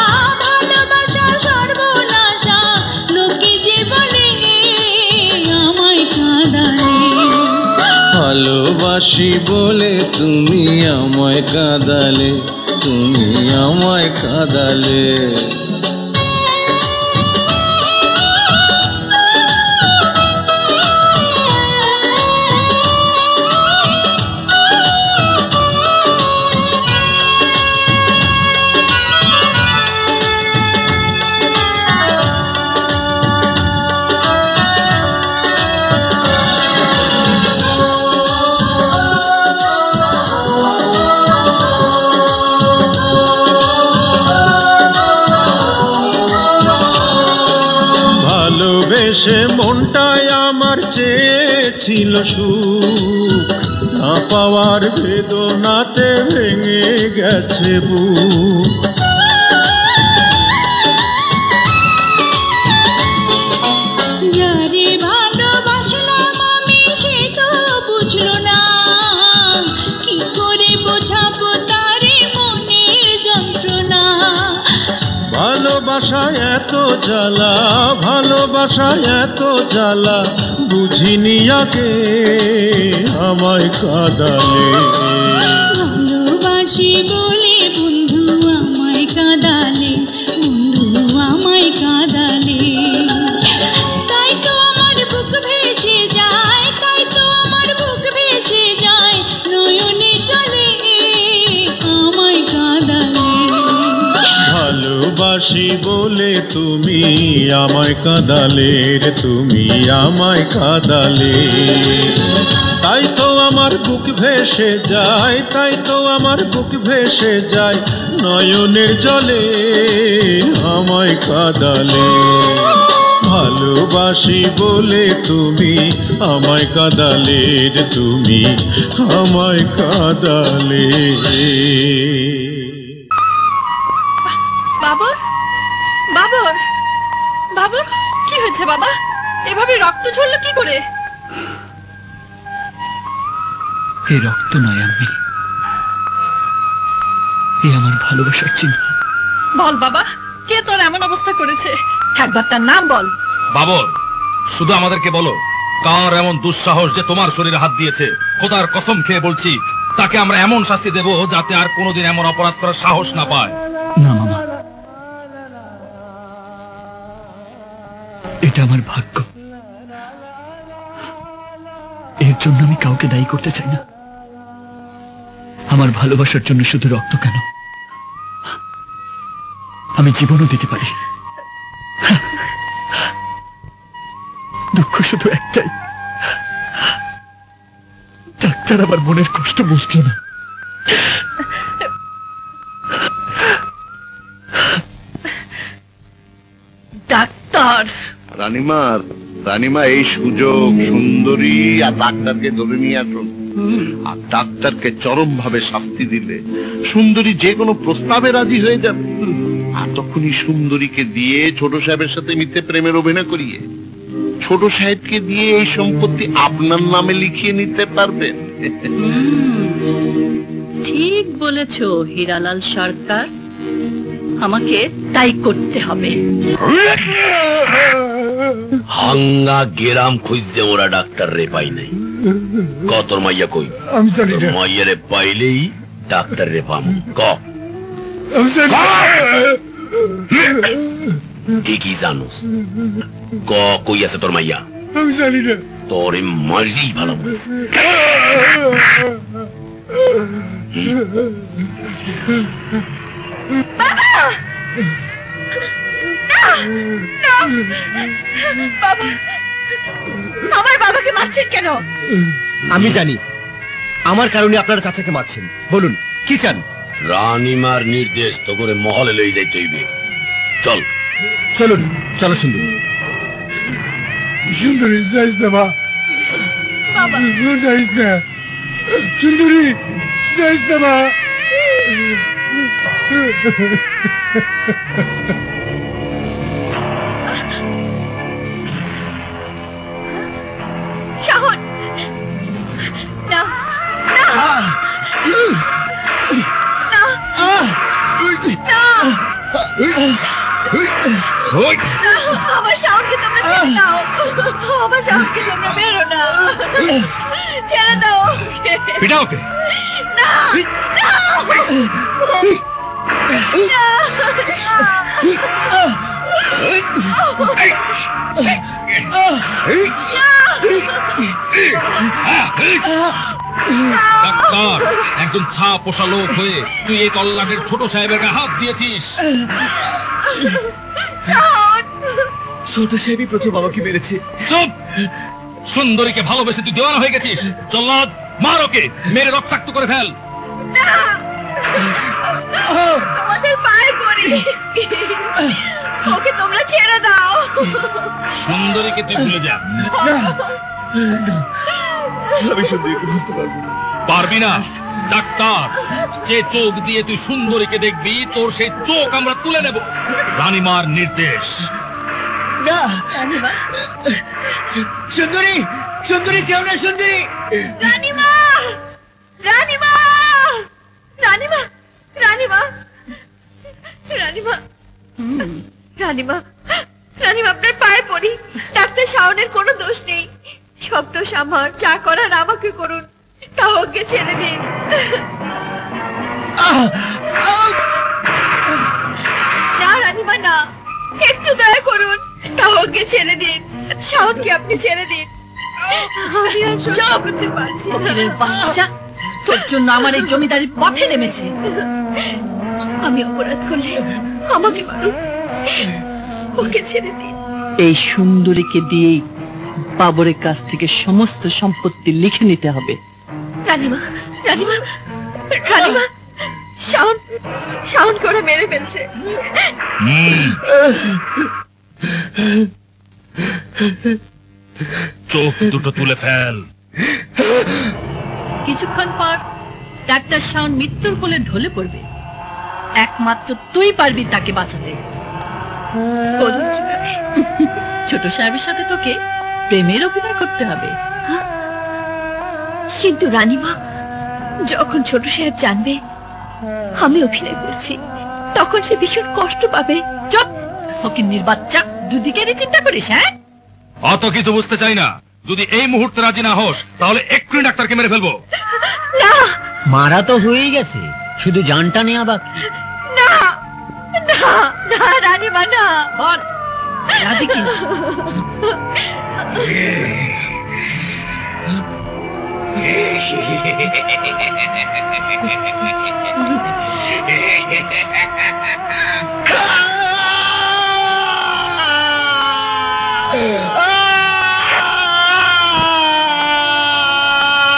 ভালোবাসা সর্বনাশা, লোকে যে বলে আমায় কাঁদালে। ভালোবাসি বলে তুমি আমায় কাঁদালে, তুমি আমায় কাঁদালে। ভালোবেসে মনটায় আমার চেয়েছিল সুখ, না পাওয়ার বেদনাতে ভেঙে গেছে বুক। যারে ভালোবাসলাম আমি সে তো বুঝলো না, কি করে বোঝাবো তারে মনের যন্ত্রণা। ভালোবাসায় এত জ্বালা, ভালোবাসায় এত জ্বালা, বুঝিনি আগে আমায় কাঁদালে। ভালোবাসি বলে বন্ধু আমায় কাঁদালে, বন্ধু আমায় কাঁদালে। তাই তো আমার বুক ভেসে যায়, তাই তো আমার বুক ভেসে যায়, নয়নে চলে আমায় কাঁদালে। ভালোবাসি বলে তুমি আমায় কাঁদালে রে, তুমি আমায় কাঁদালে। তাই তো আমার বুক ভেসে যায়, তাই তো আমার বুক ভেসে যায়, নয়নের জলে আমায় কাঁদালে। ভালোবাসি বলে তুমি আমায় কাঁদালে রে, তুমি আমায় কাঁদালে। বাবর, বাবর, বাবর, কি হয়েছে বাবা? এভাবে রক্ত ঝরলো কি করে? এই রক্ত নয় আম্মি, এই আমার ভালোবাসার চিহ্ন। বল বাবা, কে তোর এমন অবস্থা করেছে? একবার তার নাম বল। বাবর, শুধু আমাদেরকে বলো, কার এমন দুঃসাহস যে তোমার শরীরে হাত দিয়েছে? খোদার কসম খেয়ে বলছি, তাকে আমরা এমন শাস্তি দেব যাতে আর কোনোদিন এমন অপরাধ করার সাহস না পায়। না মামা, এটা আমার ভাগ্য, এর জন্য আমি কাউকে দায়ী করতে চাই না। আমার ভালোবাসার জন্য শুধু রক্ত কেন, আমি জীবনও দিতে পারি। দুঃখ শুধু একটাই, ডাক্তার আমার মনের কষ্ট বুঝল না। ডাক্তার রানীমা, এই সুযোগ সুন্দরী আর ডাক্তারকে ধরে নিয়ে আসুন। আর ডাক্তারকে চরম ভাবে শাস্তি দিলে সুন্দরী যে কোনো প্রস্তাবে রাজি হয়ে যাবে। আর তখনই সুন্দরীকে দিয়ে ছোট সাহেবের সাথে মিথ্যে প্রেমের অভিনয় করিয়ে ছোট সাহেবকে দিয়ে এই সম্পত্তি আপনার নামে লিখিয়ে নিতে পারবেন। ঠিক বলেছো হীরালাল সরকার, আমাকে তাই করতে হবে। হাঙ্গা গেরাম খুঁজছে ওরা ডাক্তার রে পাই নাই। তোর মাইয়া কই? আমি জানি না। মাইয়া রে পাইলেই ডাক্তার রে পাম। ঠিকই জানোস। কই আছে তোর মাইয়া? আমি জানি না। তোরে মারিই ভালো। আমার বাবাকে মারছেন কেন? আমি জানি আমার কারণে আপনারা চাচাকে মারছেন। বলুন কি চান? রানীমার নির্দেশ তো করে মহলে লই যাইতে হইবে। চল চলুন। চলো সুন্দরী। সুন্দরী যাইস না মা, যাইস না। সুন্দরী যাইস না মা। শাহন, আমার শাওনকে তোমরা ছেড়ে দাও, আমার শাওনকে তোমরা বেরো না, ছেড়ে দাও। পিটা ওকে। না ডাক্তার, একজন ছা পোষা লোক হয়ে তুই এই তল্লাটের ছোট সাহেবের গায়ে হাত দিয়েছিস। ছোট সাহেবই প্রথম আমাকে মেরেছে। চুপ! সুন্দরীকে ভালোবেসে তুই দেওয়ানা হয়ে গেছিস। জল্লাদ, মার ওকে, মেরে রক্তাক্ত করে ফেল। আমাদের পায়ে পড়ি, ওকে তোমরা ছেড়ে দাও। সুন্দরীকে তুই ভুলে যা। আমি সুন্দরীকে বুঝতে পারবো না। পারবি না? ডাক্তার, যে চোখ দিয়ে তুই সুন্দরীকে দেখবি তোর সেই চোখ আমরা তুলে নেব। রানীমার নির্দেশ। না সুন্দরী, সুন্দরী কেউ না, সুন্দরী। রানীমা, রানীমা, রানীমা, রানীমা, রানীমা, রানীমা, রানীমা আপনার পায়ে পড়ি। ডাক্তার শাওনের কোনো দোষ নেই, সব দোষ আমার। যা করার আমাকে করুন, তা ওকে ছেড়ে দিন। না রানীমা না, একটু দয়া করুন, তা ওকে ছেড়ে দিন। শাওনকে আপনি ছেড়ে দিন। আমি আর সহ্য করতে পারছি না। বাচ্চা, তোর জন্য আমার এই জমিদারি পথে নেমেছে। আমি অপরাধ করলে আমাকে মারুন, ওকে ছেড়ে দিন। এই সুন্দরীকে দিয়েই বাবরের কাছ থেকে সমস্ত সম্পত্তি লিখে নিতে হবে। রানীমা, রানীমা, রানীমা, শাওন, শাওনকে ওরা মেরে ফেলছে। চোখ দুটো তুলে ফেল। কিছুক্ষণ পর ডাক্তার শাওন মৃত্যুর কোলে ঢলে পড়বে। একমাত্র তুই পারবি তাকে বাঁচাতে। ছোট সাহেবের সাথে তোকে প্রেমের অভিনয় করতে হবে। কিন্তু রানীমা, যখন ছোট সাহেব জানবে আমি অভিনয় করছি, তখন সে ভীষণ কষ্ট পাবে। চুপ, ফকিন্নির বাচ্চা, দুদিকেরই চিন্তা করিস। হ্যাঁ, অত কিছু বুঝতে চাই না। যদি এই মুহূর্তে রাজি না হোস তাহলে এক্ষুনি ডাক্তারকে মেরে ফেলবো। না, মারা তো হয়েই গেছে, শুধু জানটা নেওয়া বাকি। না, না, না রানীমা, না। বল রাজি কি?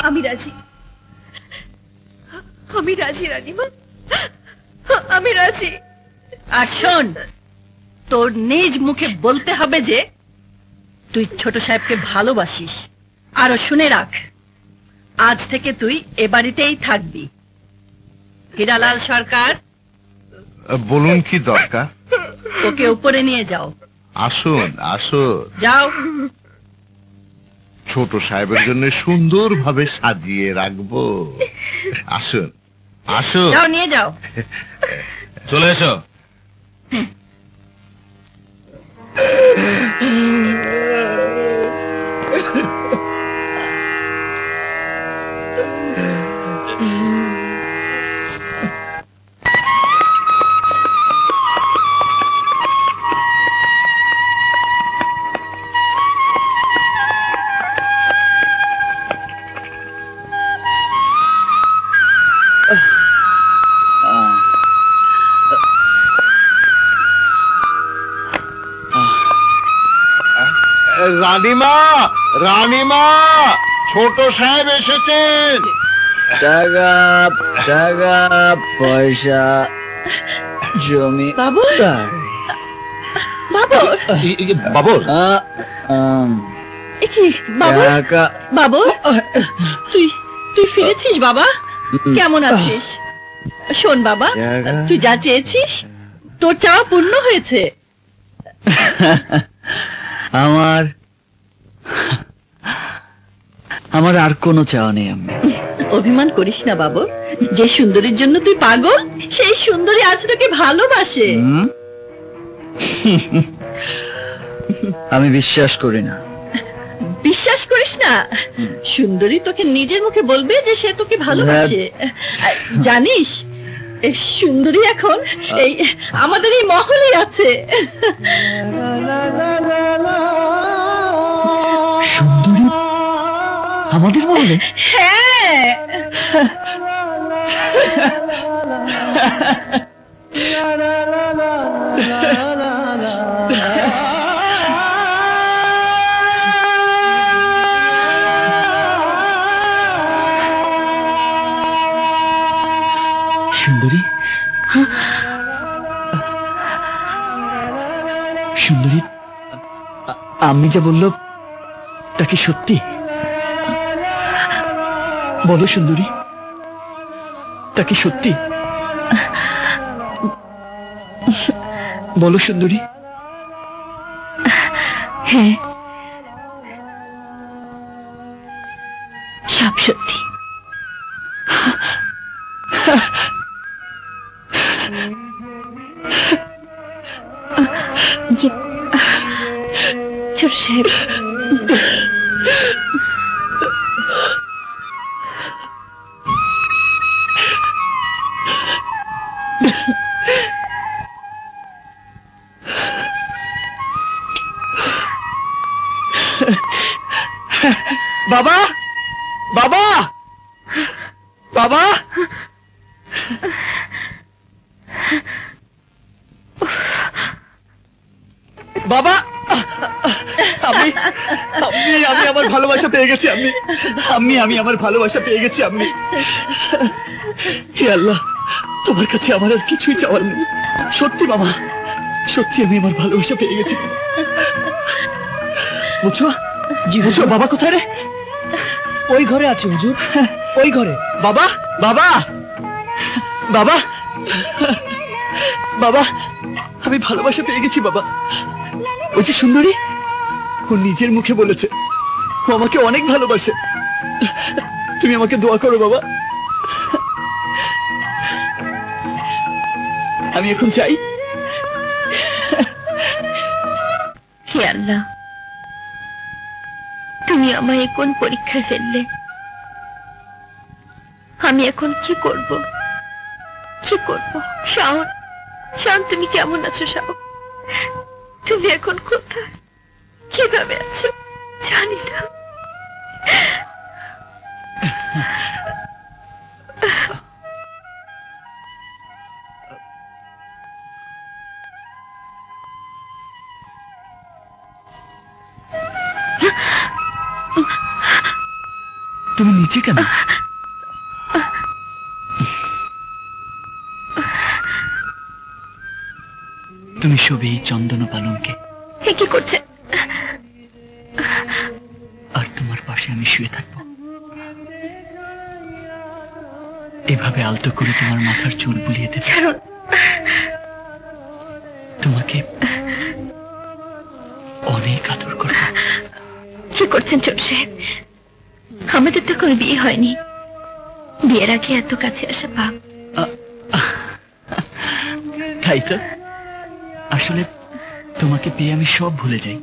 আমি রাজি, আমি রাজি রানীমা, আমি রাজি। আর শোন, তোর নিজ মুখে বলতে হবে যে তুই ছোট সাহেবকে ভালোবাসিস। আরো শুনে রাখ, আজ থেকে তুই এ বাড়িতেই থাকবি। হীরালাল সরকার, বলুন কি দরকার? ওকে উপরে নিয়ে যাও। আসুন আসুন, যাও। ছোট সাহেবের জন্য সুন্দরভাবে সাজিয়ে রাখবো। আসুন আসুন, যাও, নিয়ে যাও। চলে এসো। রানীমা, রানীমা, ছোট সাহেব এসেছেন। টাকা, টাকা, পয়সা, জমি। বাবু, বাবু, বাবু, টাকা। বাবু, তুই তুই ফিরেছিস বাবা? কেমন আছিস? শোন বাবা, তুই যা চেয়েছিস তোর চাওয়া পূর্ণ হয়েছে। আমার আর কোনো চাওয়া নেই। আমি অভিমান করিস না বাবু, যে সুন্দরীর জন্য তুই পাগল সেই সুন্দরী আজ তোকে ভালোবাসে। আমি বিশ্বাস করি না। বিশ্বাস করিস না? সুন্দরী তোকে নিজের মুখে বলবে যে সে তোকে ভালোবাসে। জানিস এই সুন্দরী এখন এই আমাদের এই মহলে আছে। সুন্দরী আমাদের মহলে? হ্যাঁ। সুন্দরী, সুন্দরী, আমি যা বলল তা কি সত্যি? বলো সুন্দরী, তা কি সত্যি? বলো সুন্দরী। হ্যাঁ, সব সত্যি। ছোট সাহেব, বাবা, বাবা, বাবা, বাবা, আমি আমার ভালোবাসা পেয়ে গেছি। আমি আমার ভালোবাসা পেয়ে গেছি। হে আল্লাহ, তোমার কাছে আমার আর কিছুই চাওয়ার নেই। সত্যি বাবা, সত্যি আমি আমার ভালোবাসা পেয়ে গেছি। বুঝছো? জি বুঝছো। বাবা কোথায় রে? ওই ঘরে আছে হুজুর, ওই ঘরে। বাবা, বাবা, বাবা, বাবা, আমি ভালোবাসা পেয়ে গেছি বাবা। ওই যে সুন্দরী, ও নিজের মুখে বলেছে ও আমাকে অনেক ভালোবাসে। তুমি আমাকে দোয়া করো বাবা। আমি এখন চাই। হে আল্লাহ, তুমি আমায় কোন পরীক্ষায় ফেললে? আমি এখন কি করব? কি করব? শাওন, শাওন, তুমি কেমন আছো? শাওন, তুমি এখন কোথায়, কিভাবে আছো জানি না। তুমি নিচে কেন? তুমি শোবে এই চন্দন পালঙ্কে। কি করছে? আর তোমার পাশে আমি শুয়ে থাকবো। এভাবে আলতো করে তোমার মাথার চুল বুলিয়ে দেব। তোমাকে অনেক আদর করব। কি করছেন ছোট সাহেব? আমাদের তো কোনো বিয়ে হয়নি। বিয়ের আগে এত কাছে আসা পাপ। তাই তো। আসলে তোমাকে পেয়ে আমি সব ভুলে যাই।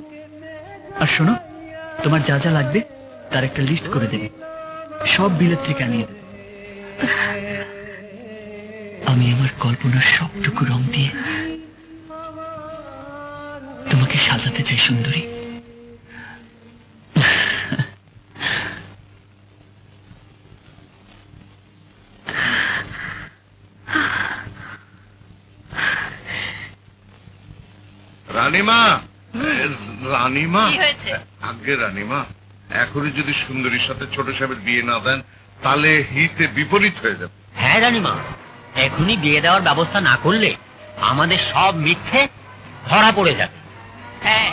আর শোনো, তোমার যা যা লাগবে তার একটা লিস্ট করে দেবে, সব বিলের থেকে আনিয়ে দেবে। আমি আমার কল্পনার সবটুকু রং দিয়ে তোমাকে সাজাতে চাই সুন্দরী। রানীমা, রানীমা, কি হয়েছে? আগে রানীমা, এখনই যদি সুন্দরীর সাথে ছোট সাহেবের বিয়ে না দেন তাহলে হিতে বিপরীত হয়ে যাবে। হ্যাঁ রানীমা, এখনই বিয়ে দেওয়ার ব্যবস্থা না করলে আমাদের সব মিথ্যে ধরা পড়ে যাবে। হ্যাঁ,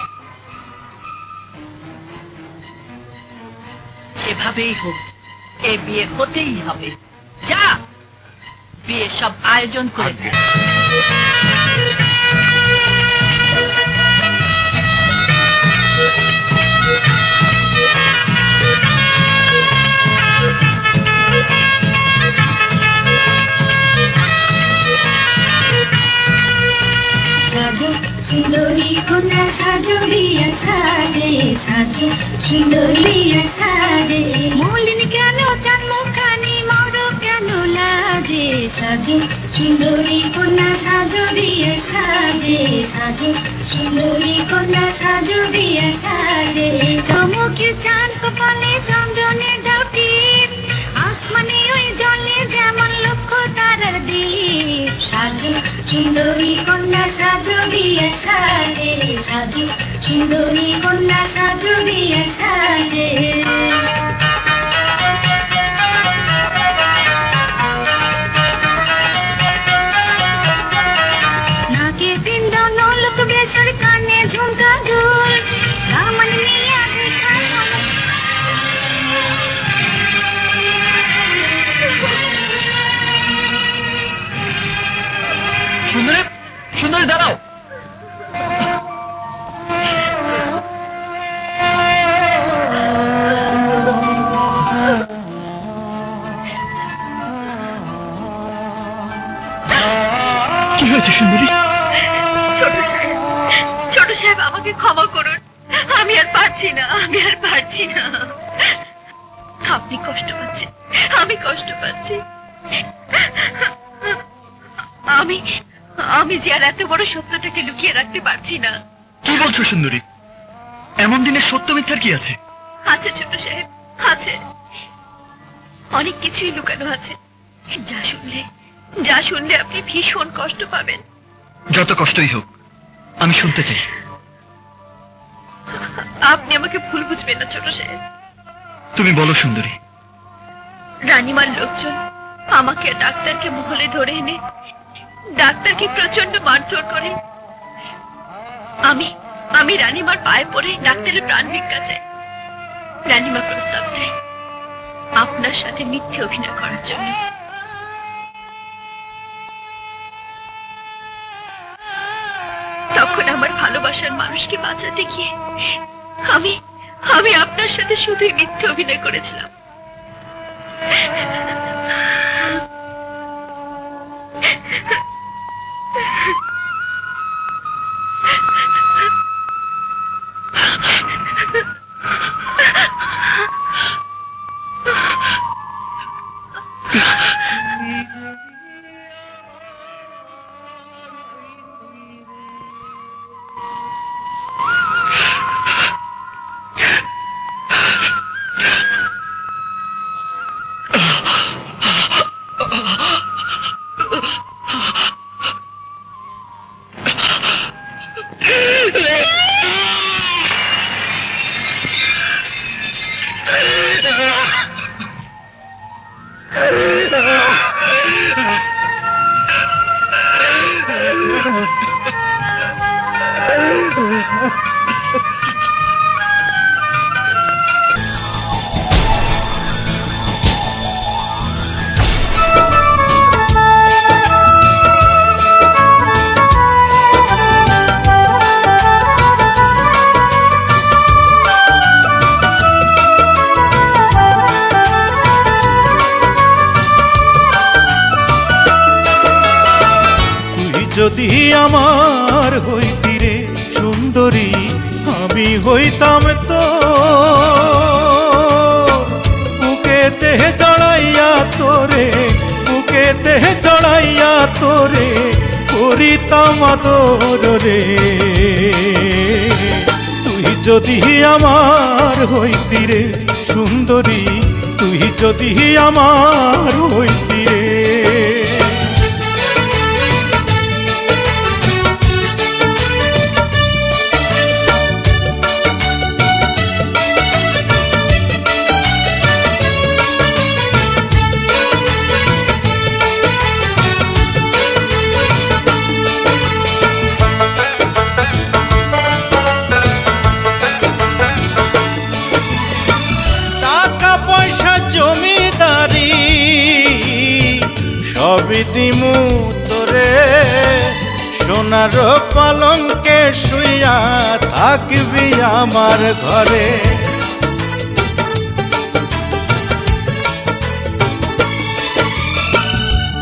যেভাবেই হোক এ বিয়ে হতেই হবে। যা, বিয়ে সব আয়োজন করে দে। সুন্দরী কন্যা সাজো রিয়া সাজে সাজো সুন্দরী রিয়া সাজে মলিন কেন চান মুখানি মর কেন লাজে সাজো সুন্দরী কন্যা সাজো রিয়া সাজে সাজো সুন্দরী কন্যা সাজো রিয়া সাজে চমকে চান কপালে চন্দনের ডাউটি আসমানে ওই জলে যেমন লক্ষ তারার দ্বীপ সাজো সুন্দরী কন্যা সাজো রিয়া সাজে সাজো সুন্দরী কন্যা সাজো রিয়া সাজে নাকে পিণ্ড নলক বেসর কানে ঝুমকা দুল দামন নিয়ে সুন্দরী সুন্দরী দাঁড়াও। কি হয়েছে সুন্দরী? ছোট সাহেব আমাকে ক্ষমা করুন, আমি আর পারছি না, আমি আর পারছি না। আপনি কষ্ট পাচ্ছেন, আমি কষ্ট পাচ্ছি। আমি যে আর এত বড় সত্যটাকে লুকিয়ে রাখতে পারছি না। কি বলছো সুন্দরী? এমন দিনে সত্য মিথ্যার কি আছে? আছে ছোট সাহেব, আছে, অনেক কিছুই লুকানো আছে, যা শুনলে আপনি ভীষণ কষ্ট পাবেন। যত কষ্টই হোক আমি শুনতে চাই। আপনি আমাকে ভুল বুঝবেন না ছোট সাহেব। তুমি বলো সুন্দরী। রানীমার লোকজন আমাকে ডাক্তারকে মহলে ধরে এনে ডাক্তারকে প্রচন্ড মারধর করে। আমি রানীমার পায়ে পড়ে ডাক্তারের প্রাণ ভিক্ষা চাই। রানীমা প্রস্তাব দেয় আপনার সাথে মিথ্যে অভিনয় করার জন্য। তখন আমার ভালোবাসার মানুষকে বাঁচাতে গিয়ে আমি আপনার সাথে শুধুই মিথ্যে অভিনয় করেছিলাম। যদি আমার হইতি রে সুন্দরী, আমি হইতাম তো বুকেতে চড়াইয়া তোরে, বুকেতে চড়াইয়া তোরে করিতাম আদর রে। তুই যদি আমার হইতি রে সুন্দরী, তুই যদি আমার হইতি রে। সবই দিমু তোরে, সোনার পালঙ্কে শুইয়া থাকবি আমার ঘরে।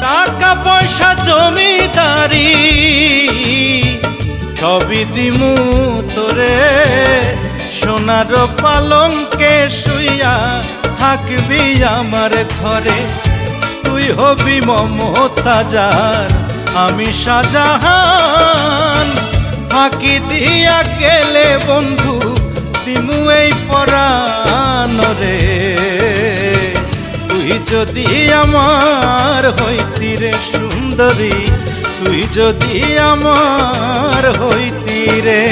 টাকা পয়সা জমিদারি সবই দিমু তোরে, সোনার পালঙ্কে শুইয়া থাকবি আমার ঘরে। তুই হবি মমতাজার, আমি শাহজাহান। ফাঁকি দিয়া গেলে বন্ধু দিমু এই পরাণ রে। তুই যদি আমার হইতি রে সুন্দরী, তুই যদি আমার হইতি রে।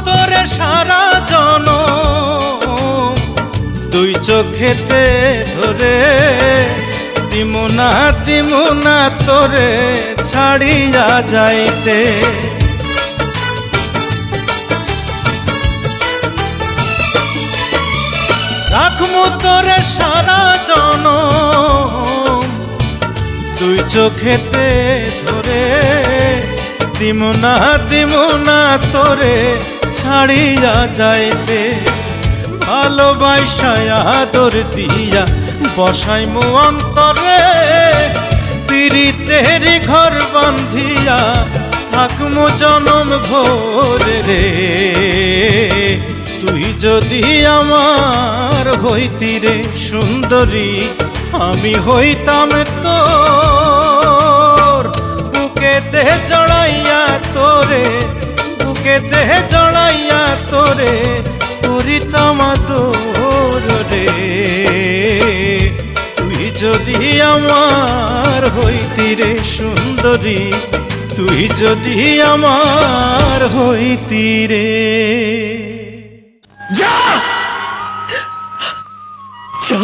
তোরে সারা জনম দুই চোখেতে ধরে, দিমু না তোরে ছাড়িয়া যাইতে। রাখমু তোরে সারা জনম দুই চোখেতে ধরে, দিমু না তোরে ছাড়িয়া যাইতে। ভালোবাসায় আদর দিয়া বসাইমু অন্তরে, পিরিতেরি ঘর বান্ধিয়া থাকমু জনম ভোরে রে। তুই যদি আমার হইতি রে সুন্দরী, আমি হইতাম তোর বুকেতে জড়াইয়া তোরে, বুকেতে জড়াইয়া তোরে করিতাম আদর রে। তুই যদি আমার হইতি রে সুন্দরী, তুই যদি আমার হইতি রে। যা যা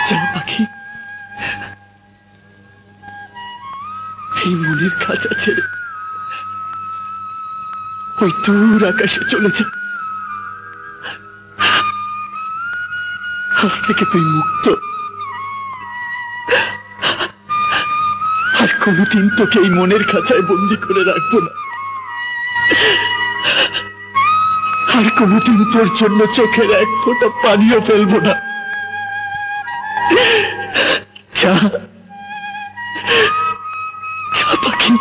যা পাখি, এই মনের খাঁচা ছেড়ে ওই দূর আকাশে চলে যা। আজ থেকে তুই মুক্ত, আর কোনোদিন তোকে এই মনের খাঁচায় বন্দি করে রাখবো না। আর কোনোদিন তোর জন্য চোখের এক ফোঁটা পানিও ফেলবো না। যা পাখি,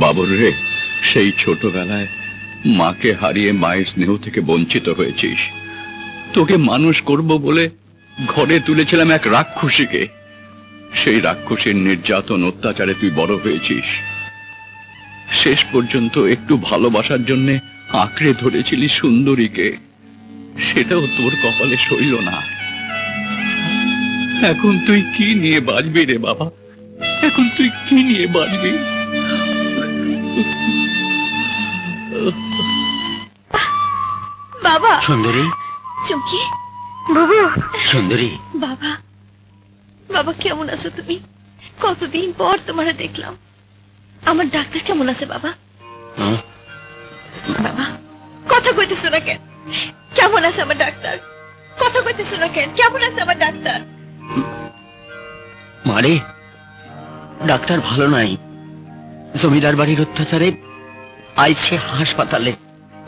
বাবর রে, সেই ছোটবেলায় মাকে হারিয়ে মায়ের স্নেহ থেকে বঞ্চিত হয়েছিস। তোকে মানুষ করব বলে ঘরে তুলেছিলাম এক রাক্ষসীকে। সেই রাক্ষসীর নির্যাতন অত্যাচারে তুই বড় হয়েছিস। শেষ পর্যন্ত একটু ভালোবাসার জন্য আঁকড়ে ধরেছিলি সুন্দরীকে, সেটাও তোর কপালে সইল না। এখন তুই কি নিয়ে বাঁচবি রে বাবা? এখন তুই কি নিয়ে বাঁচবি? বাবা সুন্দরী, চুমকি, বাবু সুন্দরী, বাবা, বাবা কেমন আছো তুমি? কতদিন পর তোমারে দেখলাম। আমার ডাক্তার কেমন আছে বাবা? বাবা কথা কইতেছো না কেন? কেমন আছে আমার ডাক্তার? কথা কইতেছো না কেন? কেমন আছে আমার ডাক্তার? মারে, ডাক্তার ভালো নাই। জমিদার বাড়ির অত্যাচারে আইছে হাসপাতালে।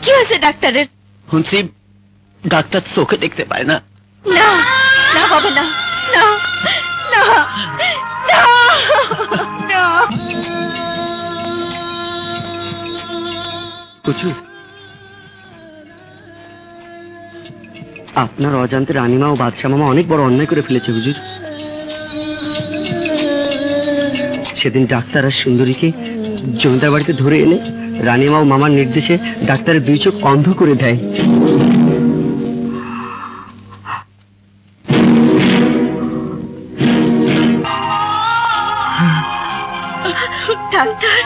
কি হয়েছে ডাক্তারের? শুনছি ডাক্তার চোখে দেখতে পায় না। না না বাবা, না না না না না। আপনার অজান্তে রানীমা ও বাদশাহ মামা অনেক বড় অন্যায় করে ফেলেছে হুজুর। সেদিন ডাক্তার আর সুন্দরীকে জমিদার বাড়িতে ধরে এনে রানীমা ও মামার নির্দেশে ডাক্তারের দুই চোখ অন্ধ করে দেয়। ডাক্তার,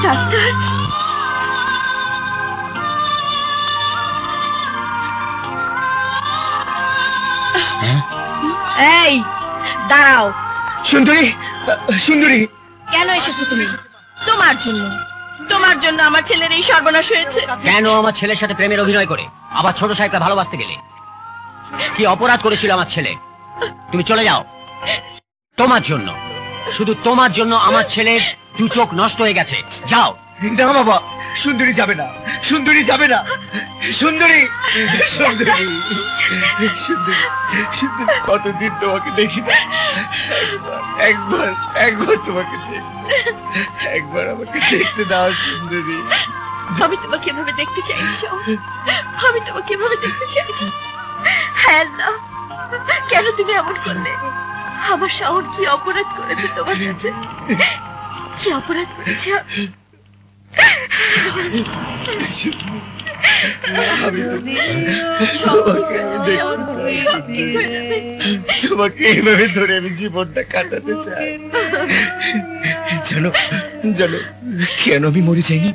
ডাক্তার, এই দাঁড়াও। সুন্দরী, সুন্দরী, কেন এসেছো তুমি? তোমার জন্য, তোমার জন্য আমার ছেলের এই সর্বনাশ হয়েছে। কেন আমার ছেলের সাথে প্রেমের অভিনয় করে আবার ছোট সাহেবকে ভালোবাসতে গেলে? কি অপরাধ করেছিল আমার ছেলে? তুমি চলে যাও। তোমার জন্য, শুধু তোমার জন্য আমার ছেলের দু চোখ নষ্ট হয়ে গেছে। যাও। না বাবা, সুন্দরী যাবে না, সুন্দরী যাবে না। সুন্দরী, সুন্দরী, সুন্দরী, সুন্দরী, কতদিন তোমাকে দেখি না। একবার একবার তোমাকে দেখ, একবার আমাকে দেখতে দাও সুন্দরী। আমি তোমাকে এভাবে দেখতে চাই, আমি তোমাকে এভাবে দেখতে চাই। হ্যাঁ না, কেন তুমি এমন করলে? আমার শাওন কি অপরাধ করেছে তোমার কাছে? কি অপরাধ করেছে? তোমাকে এইভাবে ধরে আমি জীবনটা কাটাতে চাই। জানো জানো কেন আমি মরে যাইনি?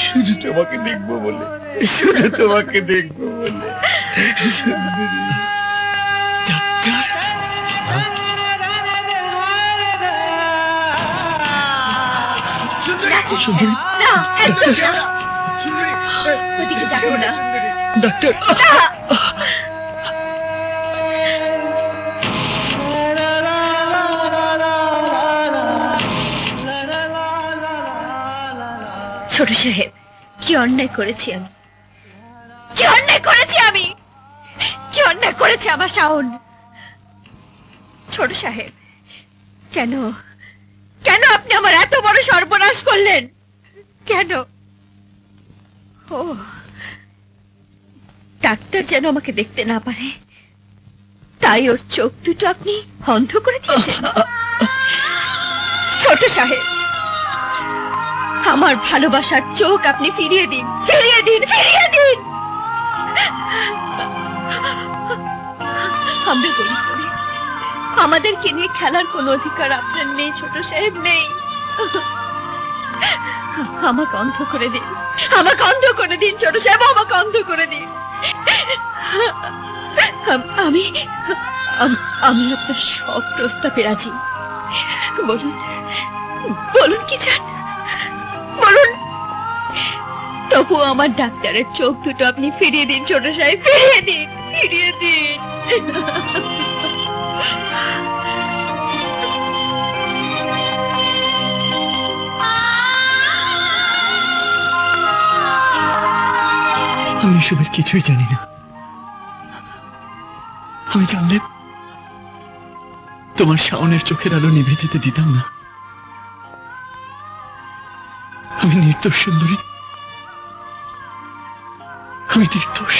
শুধু তোমাকে দেখবো বলে, শুধু তোমাকে দেখবো বলে। সুন্দরী, না, ওদিকে যাবো না। ডাক্তার, ছোট সাহেব, কি অন্যায় করেছি আমি, কি অন্যায় করেছি আমি, কি অন্যায় করেছে আমার শাওন? ছোট সাহেব, কেন কেন আপনি আমার এত বড় সর্বনাশ করলেন? কেন? ও, ডাক্তার যেন আমাকে দেখতে না পারে, তাই ওর চোখ দুটো আপনি অন্ধ করে দিয়েছেন। ছোট সাহেব, আমার ভালোবাসার চোখ আপনি ফিরিয়ে দিন, ফিরিয়ে দিন, ফিরিয়ে দিন। আমরা গরিব করি, আমাদেরকে নিয়ে খেলার কোনো অধিকার আপনার নেই ছোট সাহেব, নেই। আমাকে অন্ধ করে দিন, আমাকে অন্ধ করে দিন ছোট সাহেব, আমাকে অন্ধ করে দিন। আমি আমি আপনার সব প্রস্তাবে রাজি। বলুন, বলুন কি চান, বলুন। তবু আমার ডাক্তারের চোখ দুটো আপনি ফিরিয়ে দিন ছোট সাহেব, ফিরিয়ে দিন, ফিরিয়ে দিন। আমি এসবের কিছুই জানি না। আমি জানলে তোমার শাওনের চোখের আলো নিভে যেতে দিতাম না। আমি নির্দোষ সুন্দরী, আমি নির্দোষ।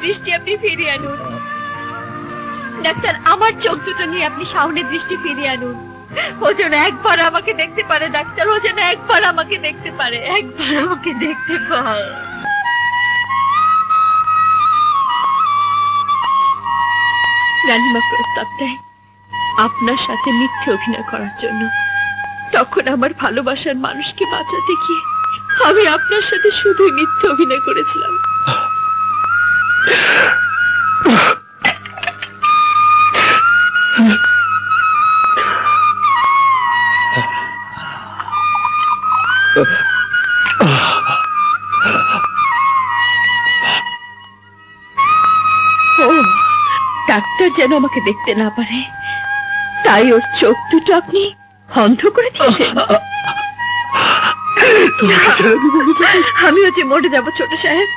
দৃষ্টি আপনি ফিরিয়ে আনুন ডাক্তার, আমার চোখ দুটো নিয়ে আপনি শাওনের দৃষ্টি ফিরিয়ে আনুন। ও যেন একবার আমাকে দেখতে পারে ডাক্তার, ও যেন একবার আমাকে দেখতে পারে, একবার আমাকে দেখতে পায়। রানীমা প্রস্তাব দেয় আপনার সাথে মিথ্যে অভিনয় করার জন্য। তখন আমার ভালোবাসার মানুষকে বাঁচাতে গিয়ে আমি আপনার সাথে শুধুই মিথ্যে অভিনয় করেছিলাম। ডাক্তার যেন আমাকে দেখতে না পারে, তাই ওর চোখ দুটো আপনি অন্ধ করে দিয়েছেন। আমিও যে মরে যাবো ছোট সাহেব,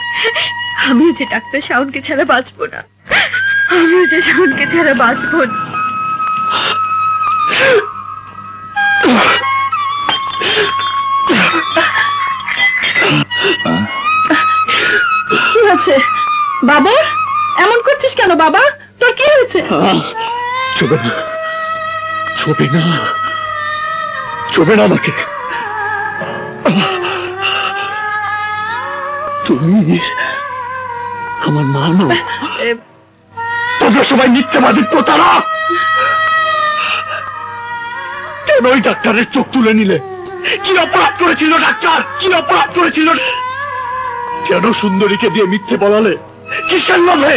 আমিও যে ডাক্তার শাওনকে ছাড়া বাঁচবো না, আমিও যে শাওনকে ছাড়া বাঁচবো না। বাবা এমন করছিস কেন বাবা? তোর কি হয়েছে? ছবে না, ছবে না, ছবে না আমাকে। তুমি আমার মা নও। তোমরা সবাই মিথ্যাবাদী প্রতারক। কেন ওই ডাক্তারের চোখ তুলে নিলে? কি অপরাধ করেছিল ডাক্তার? কি অপরাধ করেছিল? কেন সুন্দরীকে দিয়ে মিথ্যে বলালে? কিসের লোভে?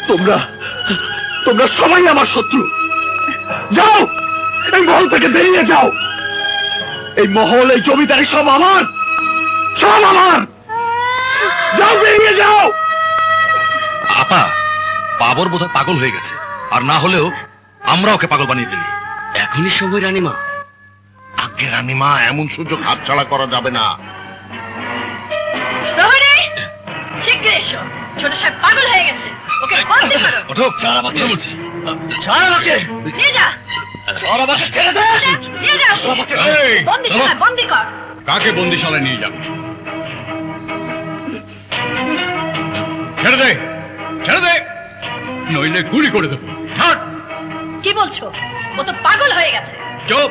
তোমরা তোমরা সবাই আমার শত্রু। যাও, এই মহল থেকে বেরিয়ে যাও। এই মহল, এই জমিদারি সব আমার, সব আমার। যাও, বেরিয়ে যাও। আপা, বাবর বোধহয় পাগল হয়ে গেছে, আর না হলেও আমরা ওকে পাগল বানিয়ে ফেলি। এখনই সময় রানীমা। আগে রানীমা, এমন সুযোগ হাতছাড়া করা যাবে না। প্রহরী, শীঘ্রই এসো। ছোট সাহেব পাগল হয়ে গেছে, ওকে বন্দি করো। ওঠো, ছাড় আমাকে বলছি। ছাড় আমাকে। নিয়ে যা। ছাড় আমাকে, ছেড়ে দে। নিয়ে যা। বন্দিশালায় বন্দি কর। কাকে বন্দিশালায় নিয়ে যাবে? ছেড়ে দে, ছেড়ে দে, নইলে গুলি করে দেবো। ছাড়। কি বলছো? ও তো পাগল হয়ে গেছে। চুপ।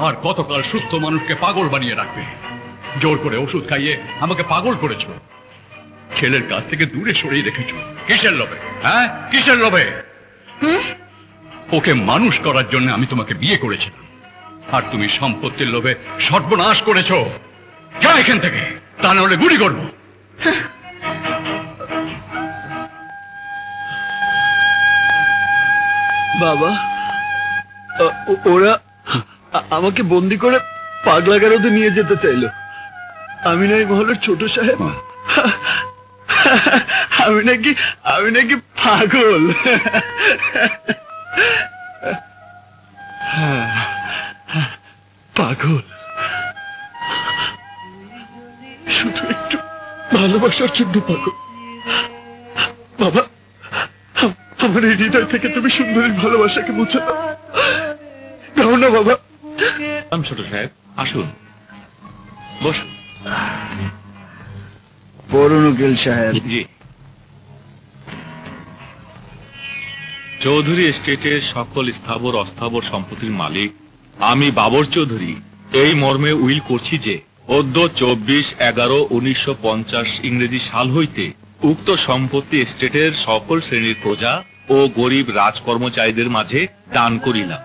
আর কতকাল সুস্থ মানুষকে পাগল বানিয়ে রাখবে? জোর করে ওষুধ খাইয়ে আমাকে পাগল করেছো। ছেলের কাছ থেকে দূরে সরিয়ে রেখেছো। কিসের লোভে? হ্যাঁ, কিসের লোভে? ওকে মানুষ করার জন্য আমি তোমাকে বিয়ে করেছিলাম, আর তুমি সম্পত্তির লোভে সর্বনাশ করেছো। যা এখান থেকে, তা নাহলে গুলি করবো। বাবা, ওরা আমাকে বন্দি করে পাগলাগারদে নিয়ে যেতে চাইলো। আমি না এই মহলের ছোট সাহেব, আমি নাকি পাগল। পাগল, শুধু একটু ভালোবাসার জন্য পাগল। বাবা, আমার এই হৃদয় থেকে তুমি সুন্দরীর ভালোবাসাকে মুছে দাও না বাবা। ছোট সাহেব, আসুন, বসুন। বড়ুন উকিল সাহেব। জি। চৌধুরী এস্টেটের সকল স্থাবর অস্থাবর সম্পত্তির মালিক আমি বাবর চৌধুরী এই মর্মে উইল করছি যে অদ্য 24/11/1950 ইংরেজি সাল হইতে উক্ত সম্পত্তি এস্টেটের সকল শ্রেণীর প্রজা ও গরিব রাজকর্মচারীদের মাঝে দান করিলাম।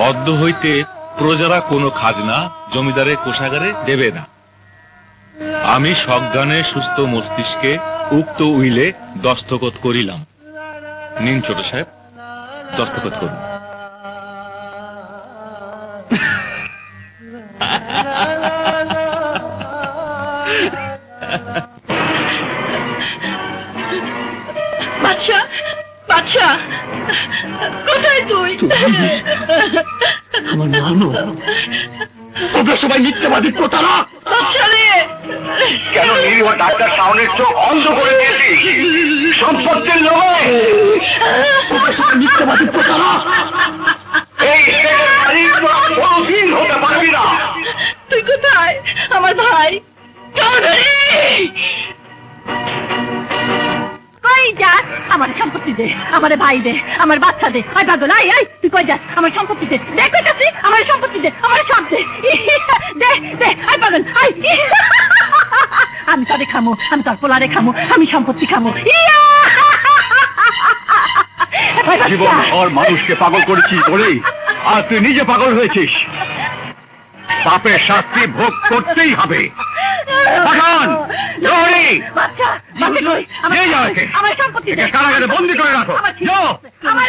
অদ্য হইতে প্রজারা কোনো খাজনা জমিদারের কোষাগারে দেবে না। আমি সজ্ঞানে সুস্থ মস্তিষ্কে উক্ত উইলে দস্তখত করিলাম। নিন ছোট সাহেব, দস্তখত করুন। বাদশা, বাদশা, কোথায় তুই? আমার নানু, তোমরা সবাই মিথ্যাবাদী প্রতারক। কেন নিরীহ ডাক্তার শাওনের চোখ অন্ধ করে দিয়েছি সম্পত্তির লোভে? তোমরা সবাই মিথ্যাবাদী প্রতারক। এই কোনদিন হতে পারবি না। তুই কোথায় আমার ভাই? কই যাস? আমার সম্পত্তি দে, আমার ভাই দে, আমার বাচ্চা দে। আয় পাগল, আয় আয়, তুই কই যাস? আমার সম্পত্তি দে। দেখ কইতাছি, আমার সম্পত্তি দে, আমার সব দে। দে দে, আয় পাগল, আয়। আমি তোরে খামু, আমি তোর পোলারে খামু, আমি সম্পত্তি খামু। জীবন আর মানুষকে পাগল করেছিস বলেই আর তুই নিজে পাগল হয়েছিস। পাপের শাস্তি ভোগ করতেই হবে। আমার সম্পত্তি কারাগারে বন্দি করে রাখো। আমার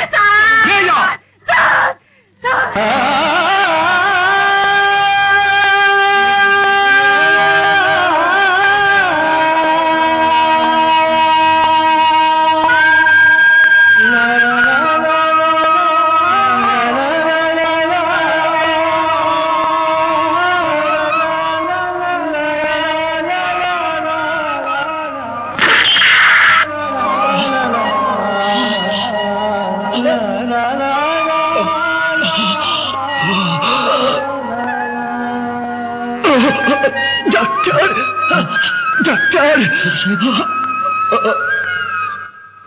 ডাক্তার, ডাক্তার,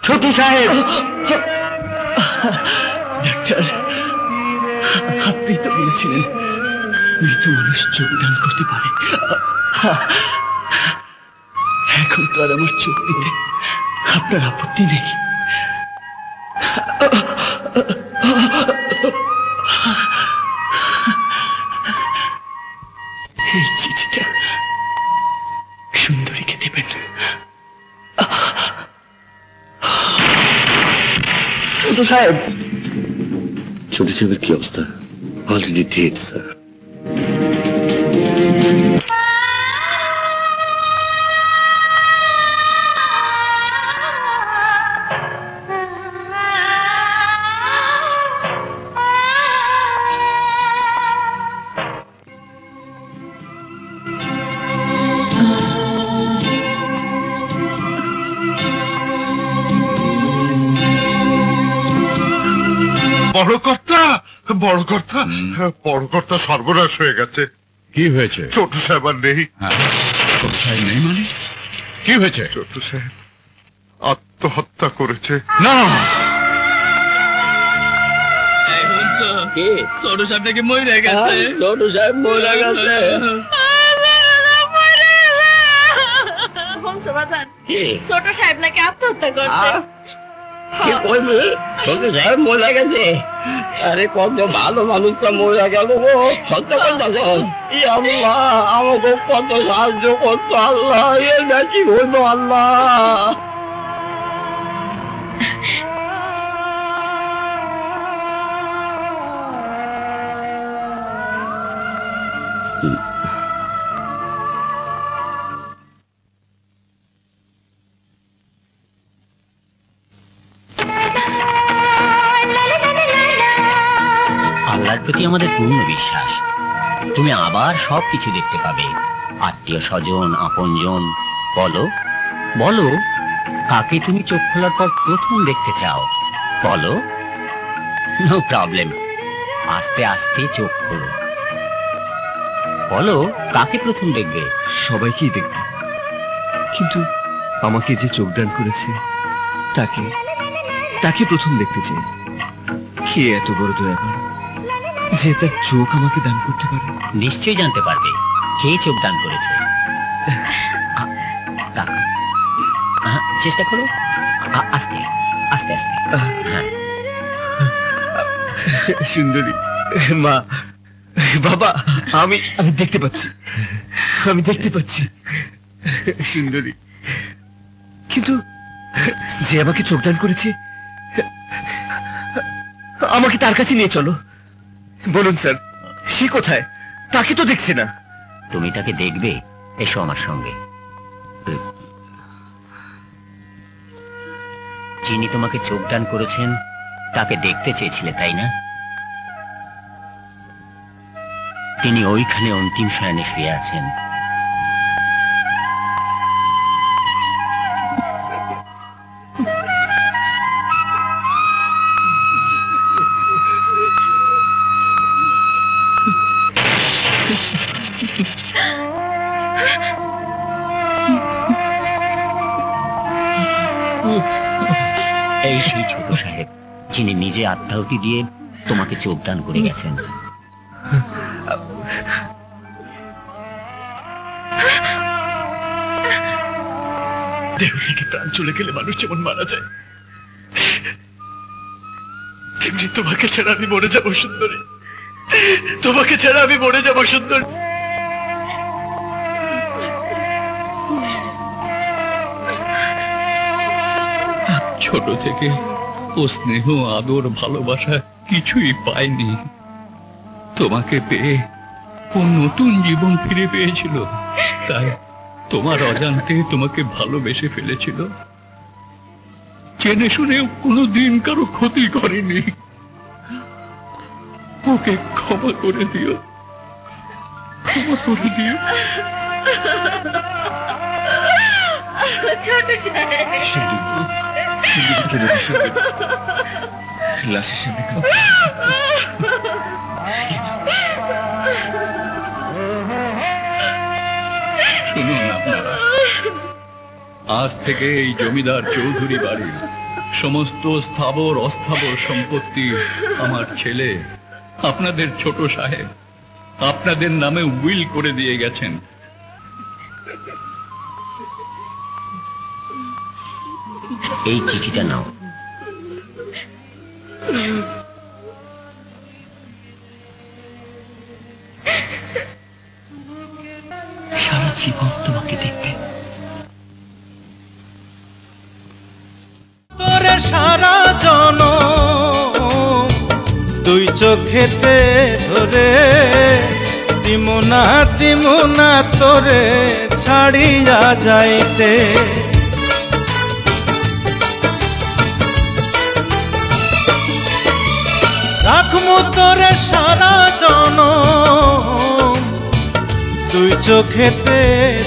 ছোট সাহেব, ডাক্তার, আপনি তো বলেছিলেন মৃত মানুষ যোগদান করতে পারে। এখন তো আর আমার চোখ দিতে আপনার আপত্তি নেই? এই চিঠিটা সুন্দরীকে দেবেন। ছোট সাহেব, ছোট সাহেবের কি অবস্থা? Already dead sir. বড় কর্তা সর্বনাশ হয়ে গেছে। কি হয়েছে? ছোট সাহেব আর নেই। ছোট সাহেব নেই মানে কি হয়েছে? ছোট সাহেব আত্মহত্যা করেছে। না, ছোট সাহেব নাকি মরে গেছে। ছোট সাহেব মরে গেছে। ছোট সাহেব নাকি আত্মহত্যা করছে। কি কইবি? ছোট সাহেব মরে গেছে। আরে কত ভালো মানুষটা মরে গেল গো। সত্য কথা আল্লাহ আমাকে কত সাহায্য করতো। আল্লাহ এটা কি হইল? আল্লাহ আল্লাহর প্রতি আমাদের পূর্ণ বিশ্বাস। তুমি আবার সবকিছু দেখতে পাবে, আত্মীয় স্বজন, আপনজন। বলো বলো, কাকে তুমি চোখ খোলার পর প্রথম দেখতে চাও? বলো। নো প্রবলেম, আস্তে আস্তে চোখ খোলো। বলো, কাকে প্রথম দেখবে? সবাইকেই দেখবে, কিন্তু আমাকে যে যোগদান করেছে তাকে তাকে প্রথম দেখতে চাই। কে এত বড় দয়াবান যে তার চোখ আমাকে দান করতে পারে? নিশ্চয়ই জানতে পারবে কে চোখ দান করেছে। চেষ্টা করো, আস্তে আস্তে আস্তে। সুন্দরী মা, বাবা, আমি আমি দেখতে পাচ্ছি, আমি দেখতে পাচ্ছি সুন্দরী। কিন্তু যে আমাকে চোখদান করেছে আমাকে তার কাছে নিয়ে চলো। বলুন স্যার, সে কোথায়? তাকে তো দেখছে না। তুমি তাকে দেখবে, এসো আমার সঙ্গে। যিনি তোমাকে চোখদান করেছেন তাকে দেখতে চেয়েছিলে, তাই না? তিনি ওইখানে অন্তিম শয়নে শুয়ে আছেন। এই সেই ছোট সাহেব যিনি নিজে আত্মাহুতি দিয়ে তোমাকে চোখদান করে গেছেন। দেহ থেকে প্রাণ চলে গেলে মানুষ যেমন মারা যায়, তেমনি তোমাকে ছাড়া আমি মরে যাবো সুন্দরী। তোমাকে ছাড়া আমি মরে যাবো সুন্দরী। ছোট থেকে ও স্নেহ, আদর, ভালোবাসা কিছুই পায়নি। তোমাকে পেয়ে ও নতুন জীবন ফিরে পেয়েছিল, তাই তোমার অজান্তে তোমাকে ভালোবেসে ফেলেছিল। জেনে শুনে কোনোদিন কারো ক্ষতি করেনি। ওকে ক্ষমা করে দিও, ক্ষমা করে দিও। ছোট সাহেব, লাশের সামনে শুনুন আপনারা, আজ থেকে এই জমিদার চৌধুরী বাড়ির সমস্ত স্থাবর অস্থাবর সম্পত্তি আমার ছেলে আপনাদের ছোট সাহেব আপনাদের নামে উইল করে দিয়ে গেছেন। এই চিঠিটা নাও। সারা জীবন তোমাকে দেখবে। তোরে সারা জনম দুই চোখেতে ধরে দিমুনা তোরে ছাড়িয়া যাইতে। রাখমু তোরে সারা জনম দুই চোখেতে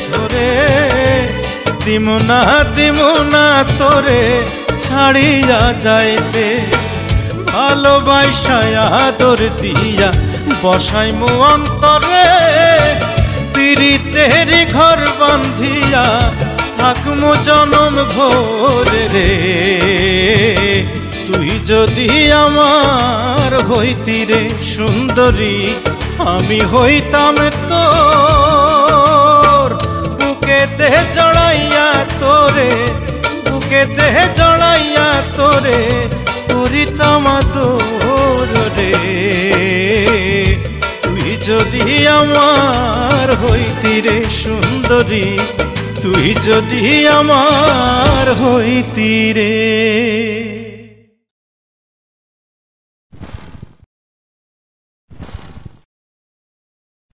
ধরে দিমুনা তোরে ছাড়িয়া যাইতে। ভালোবাসায় আদর দিয়া বসাইমু অন্তরে পিরিতেরি ঘর বান্ধিয়া থাকমু জনম ভোরে রে। তুই যদি আমার হইতি রে সুন্দরী আমি হইতাম তোর বুকেতে জড়াইয়া তোরে বুকেতে জড়াইয়া তোরে করিতাম তোর রে। তুই যদি আমার হইতি রে সুন্দরী তুই যদি আমার হইতি রে।